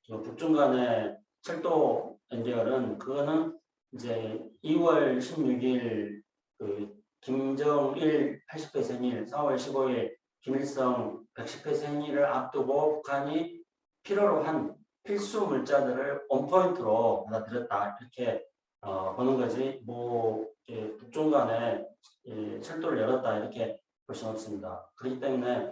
북중 간의 철도 연결은 그거는 이제 2월 16일 그 김정일 80회 생일, 4월 15일 김일성 110회 생일을 앞두고 북한이 필요로 한 필수 물자들을 온포인트로 받아들였다 이렇게 보는 거지 뭐 북중 간에 철도를 열었다 이렇게 볼 수는 없습니다. 그렇기 때문에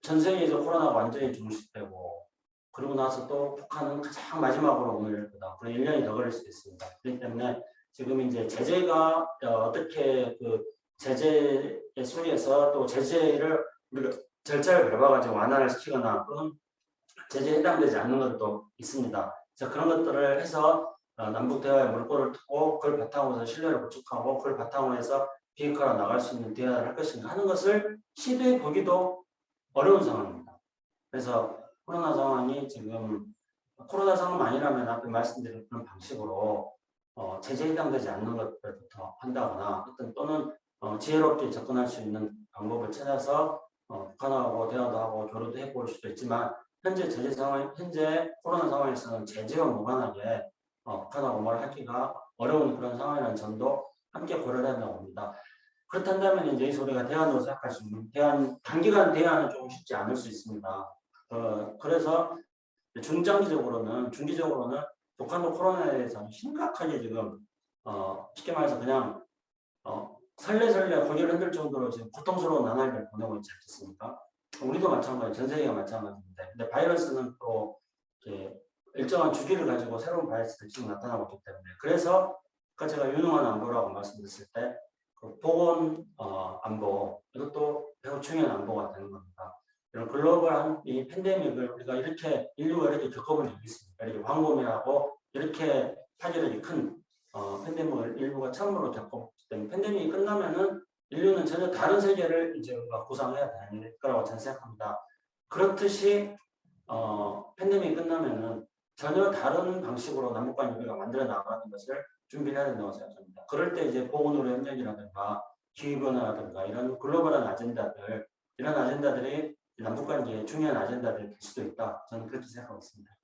전 세계에서 코로나가 완전히 종식되고 그러고 나서 또 북한은 가장 마지막으로 문을 열 거다. 그리고 1년이 더 걸릴 수도 있습니다. 그렇기 때문에 지금 이제 제재가 어떻게 그 제재의 순위에서 또 제재를 우리가 절차를 밟아가지고 완화를 시키거나 또는 제재에 해당되지 않는 것도 있습니다. 그래서 그런 것들을 해서 남북 대화에 물꼬를 트고 그걸 바탕으로 해서 신뢰를 구축하고 그걸 바탕으로 해서 비핵화로 나갈 수 있는 대화를 할 것인가 하는 것을 시도해 보기도 어려운 상황입니다. 그래서 코로나 상황이 지금 코로나 상황 아니라면 앞에 말씀드린 그런 방식으로 제재에 해당되지 않는 것들부터 한다거나 또는 지혜롭게 접근할 수 있는 방법을 찾아서 북한하고 대화도 하고 교류도 해볼 수도 있지만 현재 현재 코로나 상황에서는 제재와 무관하게 북한하고 뭘 하기가 어려운 그런 상황이라는 점도 함께 고려를 한다고 봅니다. 그렇다면 이제 이 소리가 대안으로 생각할 수 있는 단기간 대안은 조금 쉽지 않을 수 있습니다. 그래서 중기적으로는 북한도 코로나에 대해서는 심각하게 지금 쉽게 말해서 그냥 설레설레 고개를 흔들 정도로 지금 고통스러운 나날을 보내고 있지 않겠습니까? 우리도 마찬가지, 전 세계가 마찬가지인데, 근데 바이러스는 또 일정한 주기를 가지고 새로운 바이러스들이 지금 나타나고 있기 때문에 그래서 아까 제가 유능한 안보라고 말씀드렸을 때 그 보건 안보 이것도 매우 중요한 안보가 되는 겁니다. 이런 글로벌한 이 팬데믹을 우리가 이렇게 인류가 이렇게 겪어본 적이 있습니다. 이렇게 황금이라고 이렇게 파괴력이 큰 팬데믹을 인류가 처음으로 겪었기 때문에 팬데믹이 끝나면은 인류는 전혀 다른 세계를 이제 우리가 구상해야 되는 거라고 저는 생각합니다. 그렇듯이 팬데믹이 끝나면은 전혀 다른 방식으로 남북 간 유비가 만들어 나가는 것을 준비를 해야 된다고 생각합니다. 그럴 때 이제 보건의료 협력이라든가 기후변화라든가 이런 글로벌한 아젠다들 이런 아젠다들이 남북 관계의 중요한 아젠다들이 될 수도 있다. 저는 그렇게 생각하고 있습니다.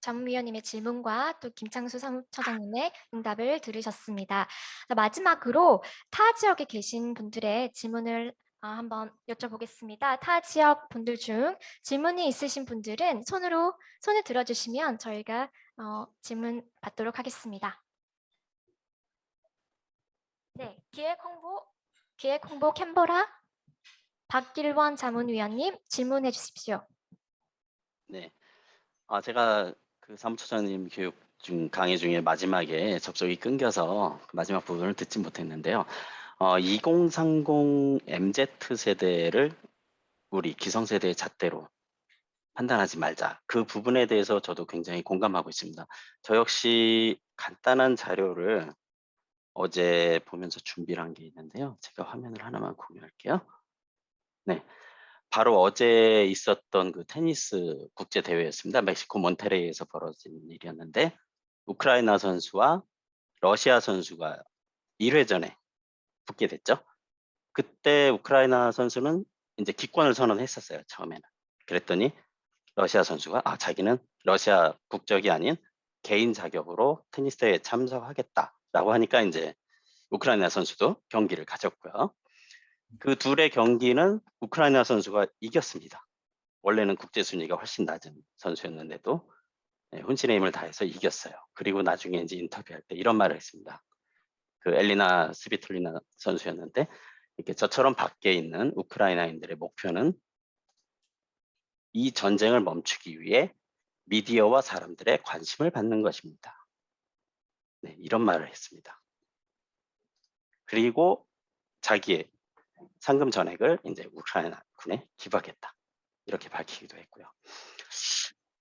전무위원님의 질문과 또 김창수 사무처장님의 응답을 들으셨습니다. 마지막으로 타 지역에 계신 분들의 질문을 한번 여쭤보겠습니다. 타 지역 분들 중 질문이 있으신 분들은 손을 들어주시면 저희가 질문 받도록 하겠습니다. 네, 기획홍보 캔버라 박길원 자문위원님 질문해 주십시오. 네, 제가 그 사무처장님 교육 중 강의 중에 마지막에 접속이 끊겨서 그 마지막 부분을 듣지 못했는데요. 2030 MZ 세대를 우리 기성세대의 잣대로 판단하지 말자. 그 부분에 대해서 저도 굉장히 공감하고 있습니다. 저 역시 간단한 자료를 어제 보면서 준비를 한 게 있는데요. 제가 화면을 하나만 공유할게요. 네, 바로 어제 있었던 그 테니스 국제 대회였습니다. 멕시코 몬테레이에서 벌어진 일이었는데 우크라이나 선수와 러시아 선수가 1회전에 붙게 됐죠. 그때 우크라이나 선수는 이제 기권을 선언했었어요. 처음에는. 그랬더니 러시아 선수가 자기는 러시아 국적이 아닌 개인 자격으로 테니스 대회에 참석하겠다라고 하니까 이제 우크라이나 선수도 경기를 가졌고요. 그 둘의 경기는 우크라이나 선수가 이겼습니다. 원래는 국제 순위가 훨씬 낮은 선수였는데도 혼신의 힘을 다해서 이겼어요. 그리고 나중에 이제 인터뷰할 때 이런 말을 했습니다. 그 엘리나 스비톨리나 선수였는데 이렇게 저처럼 밖에 있는 우크라이나인들의 목표는 이 전쟁을 멈추기 위해 미디어와 사람들의 관심을 받는 것입니다. 네, 이런 말을 했습니다. 그리고 자기의 상금 전액을 이제 우크라이나 군에 기부하겠다. 이렇게 밝히기도 했고요.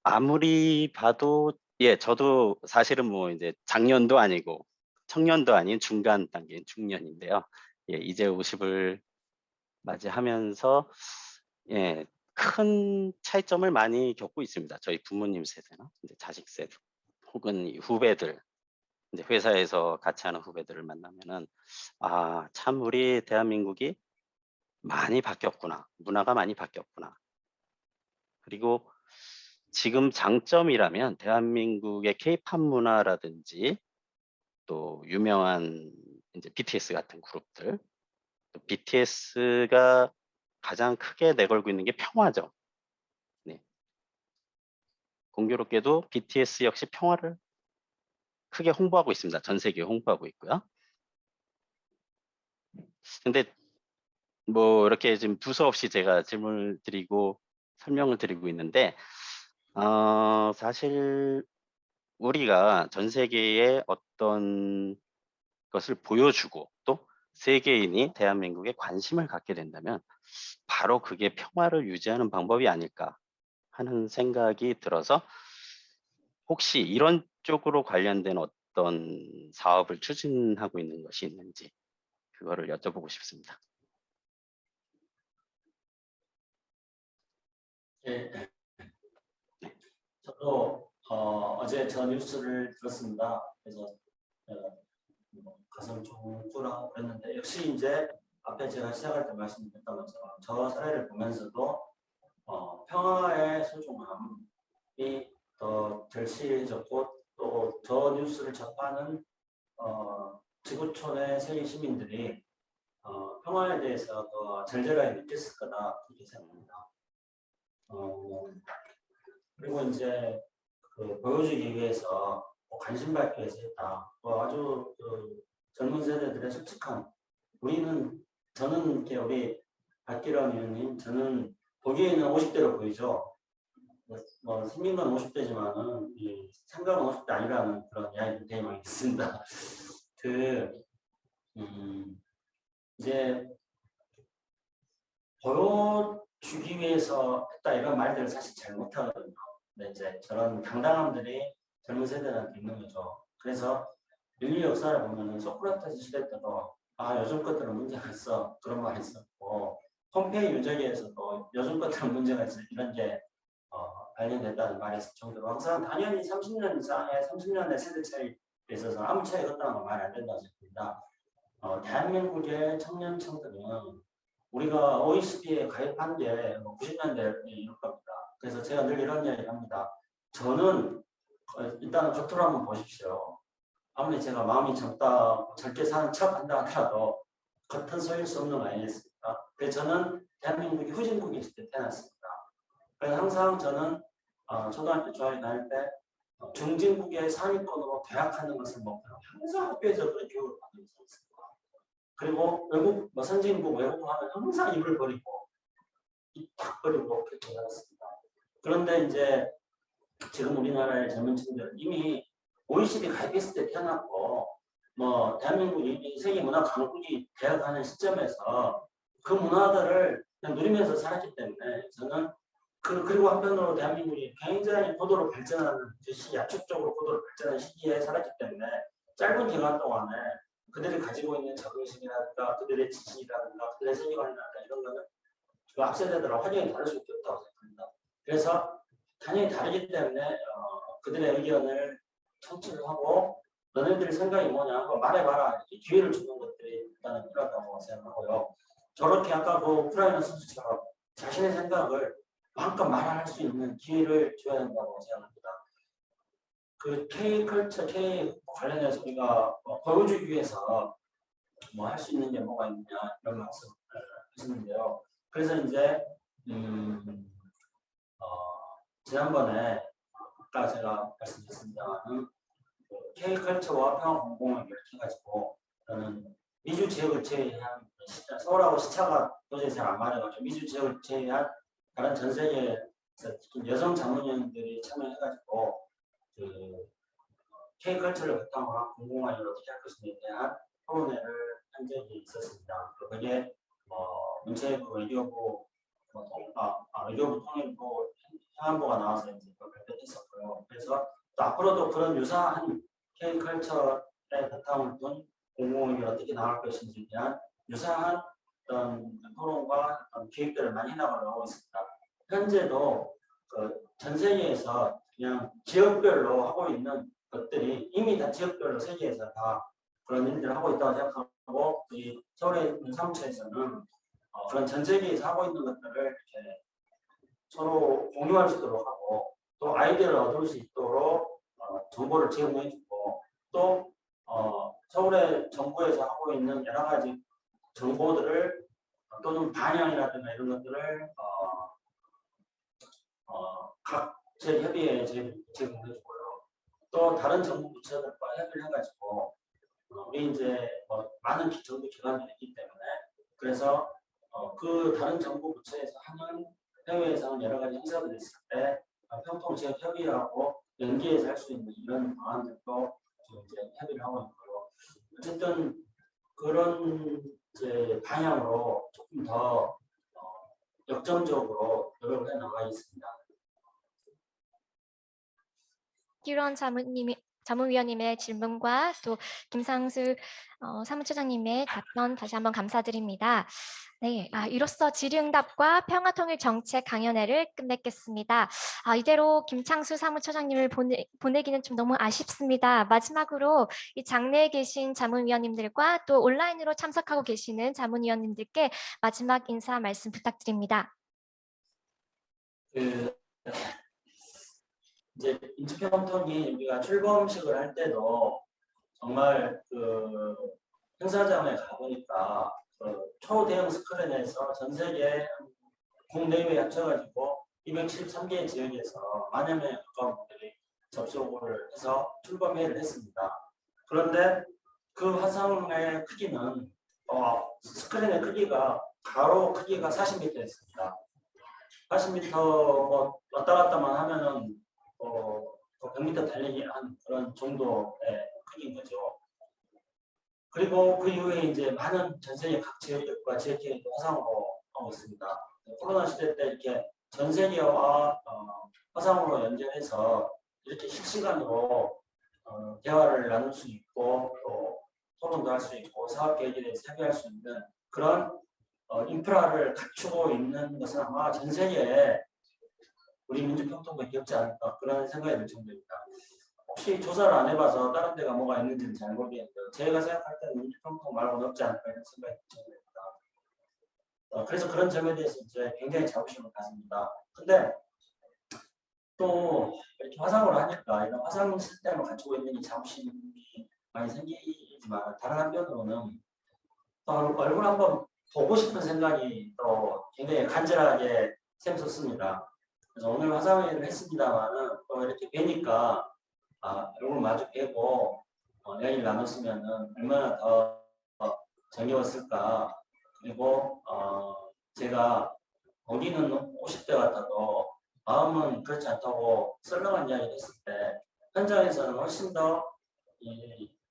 아무리 봐도 예, 저도 사실은 뭐 이제 장년도 아니고 청년도 아닌 중간 단계인 중년인데요. 예, 이제 50을 맞이하면서 예, 큰 차이점을 많이 겪고 있습니다. 저희 부모님 세대나 이제 자식 세대 혹은 이 후배들 이제 회사에서 같이 하는 후배들을 만나면은 아, 참 우리 대한민국이 많이 바뀌었구나. 문화가 많이 바뀌었구나. 그리고 지금 장점이라면 대한민국의 케이팝 문화라든지 또 유명한 이제 BTS 같은 그룹들, 또 BTS가 가장 크게 내걸고 있는 게 평화죠. 네. 공교롭게도 BTS 역시 평화를 크게 홍보하고 있습니다. 전 세계에 홍보하고 있고요. 근데 뭐 이렇게 지금 두서없이 제가 질문을 드리고 설명을 드리고 있는데 사실 우리가 전 세계에 어떤 것을 보여주고 또 세계인이 대한민국에 관심을 갖게 된다면 바로 그게 평화를 유지하는 방법이 아닐까 하는 생각이 들어서 혹시 이런 쪽으로 관련된 어떤 사업을 추진하고 있는 것이 있는지 그거를 여쭤보고 싶습니다. 네. 저도 어제 저 뉴스를 들었습니다. 그래서 가슴 뭉클하고 그랬는데 역시 이제 앞에 제가 시작할 때 말씀드렸던 것처럼 저 사례를 보면서도 평화의 소중함이 더 절실해졌고 또 저 뉴스를 접하는 지구촌의 세계 시민들이 평화에 대해서 더 절절하게 느꼈을 거다 그렇게 생각합니다. 그리고 이제 그 보여주기 위해서 관심 받기 위해서 했다. 아주 그 젊은 세대들의 솔직한 저는 이렇게 우리 박기란 의원님 저는 보기에는 50대로 보이죠. 뭐 생긴 건 50대지만은 생각은 50대 아니라는 그런 이야기도 되게 많이 듣습니다. 이제 보여주기 위해서 했다 이런 말들을 사실 잘 못하거든요. 근데 이제 저런 당당함들이 젊은 세대한테 있는 거죠. 그래서 인류 역사를 보면은 소크라테스 시대 때도 요즘 것들은 문제가 있어 그런 말 있었고 폼페이 유적에서도 요즘 것들은 문제가 있어 이런 게 발견됐다는 말이 있을 정도로 항상 당연히 30년 이상의 30년의 세대 차이에 있어서 아무 차이가 없다는 건 말이 안 된다고 생각합니다. 대한민국의 청년층들은 우리가 OECD에 가입한 게 90년대에 이럴 겁니다. 그래서 제가 늘 이런 이야기를 합니다. 저는 일단 겉으로 한번 보십시오. 아무리 제가 마음이 젊게 사는 척 한다 하더라도 겉은 속일 수 없는 거 아니겠습니까? 그래서 저는 대한민국이 후진국에 있을 때 태어났습니다. 그래서 항상 저는 초등학교 중학교 다닐 때 중진국의 상위권으로 대학하는 것을 목표로 항상 학교에서 그런 교육을 받고 있었습니다. 그리고 외국, 선진국 외국어 하면 항상 입을 버리고 입 탁 버리고 그렇게 살았습니다. 그런데 이제 지금 우리나라의 젊은 층들은 이미 OECD 가입했을 때 태어났고 뭐 대한민국이 이미 세계 문화 강국이 되어가는 시점에서 그 문화들을 그냥 누리면서 살았기 때문에 저는 그리고 한편으로 대한민국이 굉장히 고도로 발전하는 야축적으로 고도로 발전하는 시기에 살았기 때문에 짧은 기간 동안에 그들이 가지고 있는 적응식이라든가 그들의 지식이라든가 그들의 세계관이라든가 이런 거는 그 앞세대들하고 확연히 다를 수밖에 없다고 생각합니다. 그래서 당연히 다르기 때문에 그들의 의견을 청취를 하고 너네들 생각이 뭐냐 하고 말해봐라 이렇게 기회를 주는 것들이 일단은 필요하다고 생각하고요. 저렇게 아까 그 우크라이나 선수처럼 자신의 생각을 마음껏 말할 수 있는 기회를 줘야 된다고 생각합니다. 그 K컬처, K 관련해서 우리가 보여주기 위해서 뭐 할 수 있는 게 뭐가 있느냐 이런 말씀을 하시는데요. 그래서 이제 지난번에 아까 제가 말씀드렸습니다만 K컬처와 평화공공을 이렇게 해가지고 저는 미주 지역을 제외한 서울하고 시차가 도저히 잘 안 맞아가지고 미주 지역을 제외한 다른 전 세계에서 여성 자문위원들이 참여해가지고 그 K컬처를 바탕으로 한 공공화를 어떻게 할 것인지에 대한 토론회를 한 적이 있었습니다. 그게 문체부, 외교부, 외교부 통일부, 행안부가 나와서 이제 발표된 앞으로도 그런 유사한 K컬처의 바탕을 둔 공공이 어떻게 나올 것인지에 대한 유사한 어떤 토론과 어떤 기획들을 많이 해나가고 있습니다. 현재도 그 전 세계에서 그냥 지역별로 하고 있는 것들이 이미 다 지역별로 세계에서 다 그런 일들을 하고 있다고 생각하고 이 서울에 있는 사무처에서는 그런 전 세계에서 하고 있는 것들을 이렇게 서로 공유할 수 있도록 하고 또 아이디어를 얻을 수 있도록 정보를 제공해주고 또 서울의 정부에서 하고 있는 여러 가지 정보들을 또는 반영이라든가 이런 것들을 각제 협의회에 제공해주고요. 또 다른 정부 부처들과 협의를 해가지고 우리 이제 많은 정부 기관들이 있기 때문에 그래서 그 다른 정부 부처에서 하는 해외에서 하는 여러 가지 행사들이 있을 때 평통 지역 협의하고 연계해서 할 수 있는 이런 방안들도 이제 협의를 하고 있고요. 어쨌든 그런 이제 방향으로 조금 더 역점적으로 노력을 해 나가 있습니다. 기론 자문위원님의 질문과 또 김상수 사무처장님의 답변 다시 한번 감사드립니다. 네, 이로써 질의응답과 평화통일정책 강연회를 끝맺겠습니다. 이대로 김창수 사무처장님을 보내기는 좀 너무 아쉽습니다. 마지막으로 이 장내에 계신 자문위원님들과 또 온라인으로 참석하고 계시는 자문위원님들께 마지막 인사 말씀 부탁드립니다. 이제 민주평통이 우리가 출범식을 할 때도 정말 그 행사장에 가보니까 그 초대형 스크린에서 전 세계 국내외 합쳐가지고 273개 지역에서 만여 명에 가까운 분들이 접속을 해서 출범회의를 했습니다. 그런데 그 화상의 크기는 스크린의 크기가 가로 크기가 40m였습니다. 40m 뭐 왔다 갔다만 하면은 100m 달리기 한 그런 정도의 크기인 거죠. 그리고 그 이후에 이제 많은 전 세계 각 지역들과 지역회의도 화상으로 하고 있습니다. 코로나 시대 때 이렇게 전 세계와 화상으로 연결해서 이렇게 실시간으로 대화를 나눌 수 있고 또 토론도 할 수 있고 사업 계획에 대해서 협의할 수 있는 그런 인프라를 갖추고 있는 것은 아마 전 세계에 우리 민주평통부에 없지 않을까 그런 생각이 들 정도입니다. 혹시 조사를 안 해봐서 다른 데가 뭐가 있는지는 잘 모르겠는데 제가 생각할 때는 민주평통 말고는 없지 않을까 이런 생각이 들 정도입니다. 그래서 그런 점에 대해서 이제 굉장히 자부심을 가집니다. 근데 또 이렇게 화상으로 하니까 이런 화상 시스템을 갖추고 있는 이 자부심이 많이 생기지만 다른 한편으로는 또 얼굴 한번 보고 싶은 생각이 또 굉장히 간절하게 샘솟습니다. 그래서 오늘 화상회의를 했습니다만은 또 이렇게 뵈니까 얼굴 마주 뵈고 이야기를 나눴으면은 얼마나 더 정겨웠을까. 그리고 제가 보기는 50대 같아도 마음은 그렇지 않다고 썰렁한 이야기를 했을 때 현장에서는 훨씬 더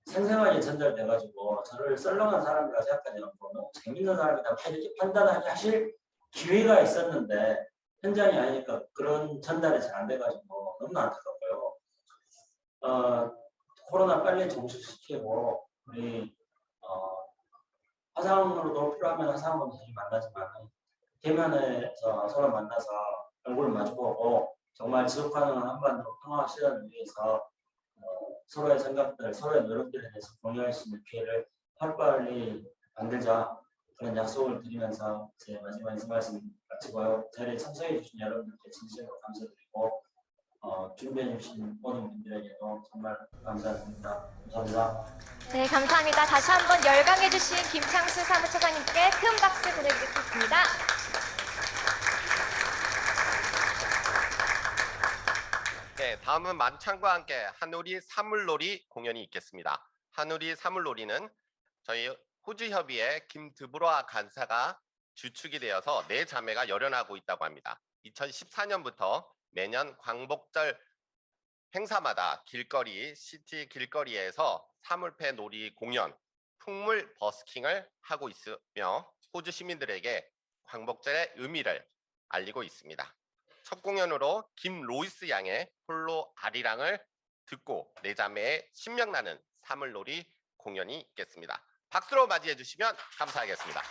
생생하게 전달돼가지고 저를 썰렁한 사람이라 생각하지 않고 너무 재밌는 사람이다 이렇게 판단하게 하실 기회가 있었는데 현장이 아니니까 그런 전달이 잘 안 돼가지고 너무 안타깝고요. 코로나 빨리 종식시키고 우리 화상으로도 필요하면 화상으로 다시 만나지만 대면에서 서로 만나서 얼굴을 마주보고 정말 지속 가능한 한반도 평화 실현을 위해서 서로의 생각들, 서로의 노력들에 대해서 공유할 수 있는 기회를 하루빨리 만들자 그런 약속을 드리면서 제 마지막 말씀 마치고요. 자리에 참석해 주신 여러분들께 진심으로 감사드리고 준비해 주신 모든 분들에게도 정말 감사드립니다. 감사합니다. 네, 감사합니다. 다시 한번 열강해 주신 김창수 사무처장님께 큰 박수 보내드리겠습니다. 네, 다음은 만찬과 함께 한우리 사물놀이 공연이 있겠습니다. 한우리 사물놀이는 저희 호주협의회 김드브로아 간사가 주축이 되어서 4자매가 열연하고 있다고 합니다. 2014년부터 매년 광복절 행사마다 시티 길거리에서 사물패 놀이 공연, 풍물 버스킹을 하고 있으며 호주 시민들에게 광복절의 의미를 알리고 있습니다. 첫 공연으로 김 로이스 양의 홀로 아리랑을 듣고 네 자매의 신명나는 사물놀이 공연이 있겠습니다. 박수로 맞이해 주시면 감사하겠습니다.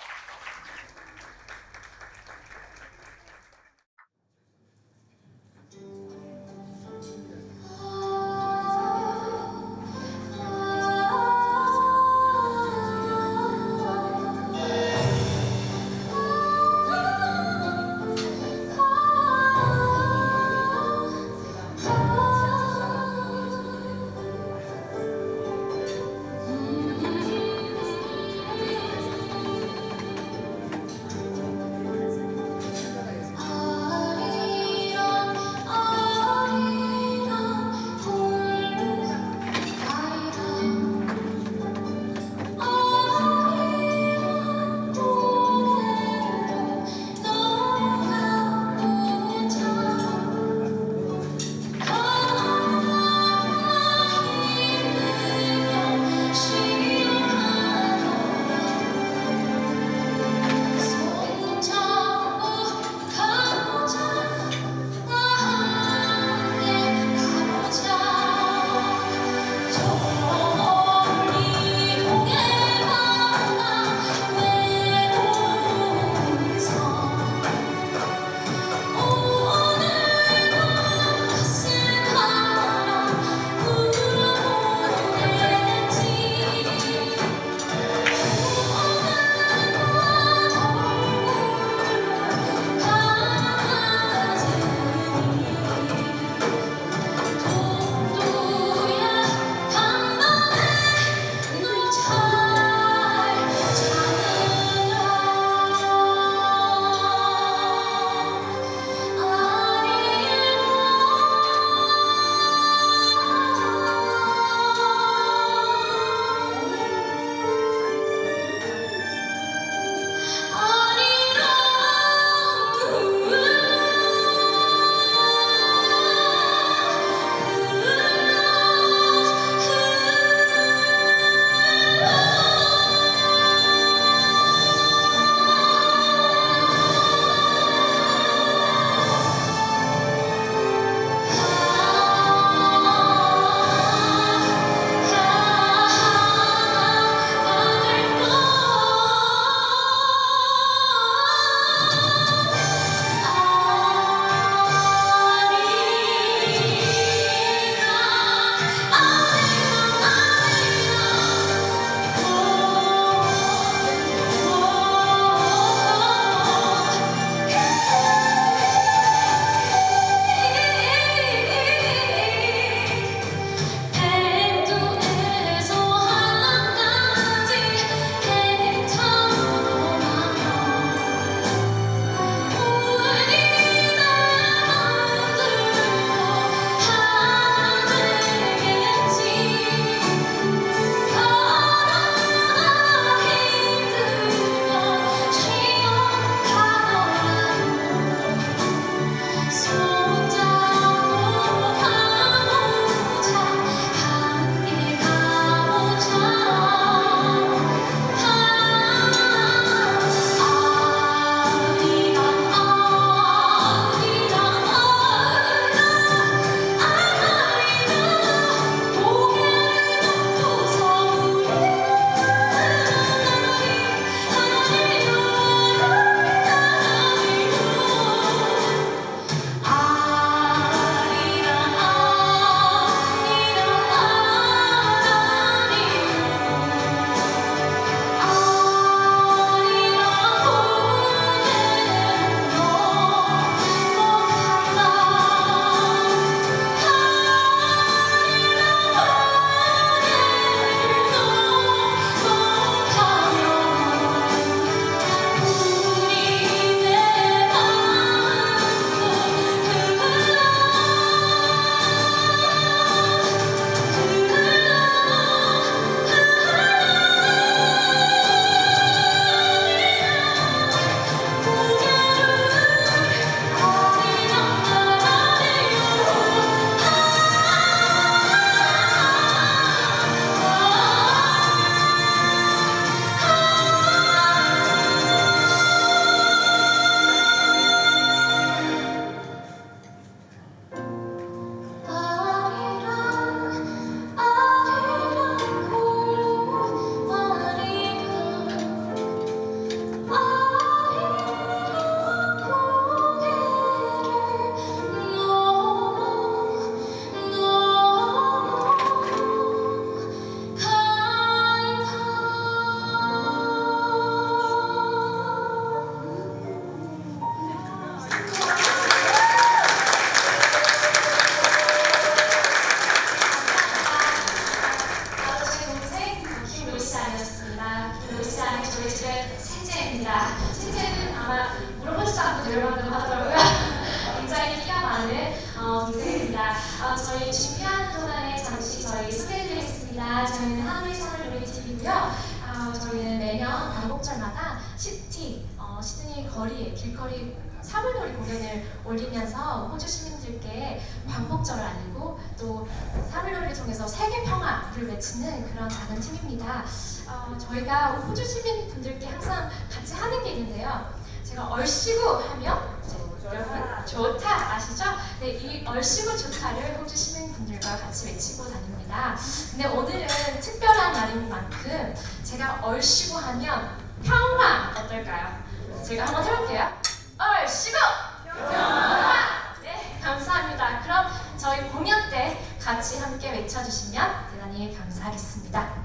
저희는 세제입니다. 세제는 아마 물어보지도 않고 데려간다고 하더라고요. 굉장히 끼가 많은 동생입니다. 저희 준비하는 동안에 잠시 저희 소개해드리겠습니다. 저희는 하늘의 산을 노래 TV고요. 저희는 매년 광복절마다 시드니 거리에 길거리 사물놀이 공연을 올리면서 호주 시민들께 광복절을 알리고 또 사물놀이를 통해서 세계 평화를 외치는 그런 작은 팀입니다. 저희가 호주 시민분들께 항상 같이 하는 게 있는데요. 제가 얼씨구 하면 여러분 좋다 아시죠? 네, 이 얼씨구 좋다를 호주 시민분들과 같이 외치고 다닙니다. 근데 오늘은 특별한 날인 만큼 제가 얼씨구 하면 평화 어떨까요? 제가 한번 해볼게요. 얼씨구 평화. 네, 감사합니다. 그럼 저희 공연 때 같이 함께 외쳐주시면 대단히 감사하겠습니다.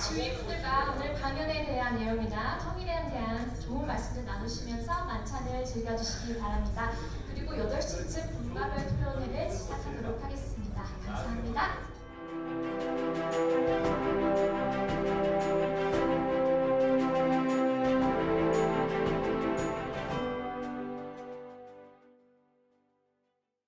주위분들과 오늘 강연에 대한 내용이나 통일에 대한 좋은 말씀들 나누시면서 만찬을 즐겨주시기 바랍니다. 그리고 8시쯤 분과별 토론회를 시작하도록 하겠습니다. 감사합니다.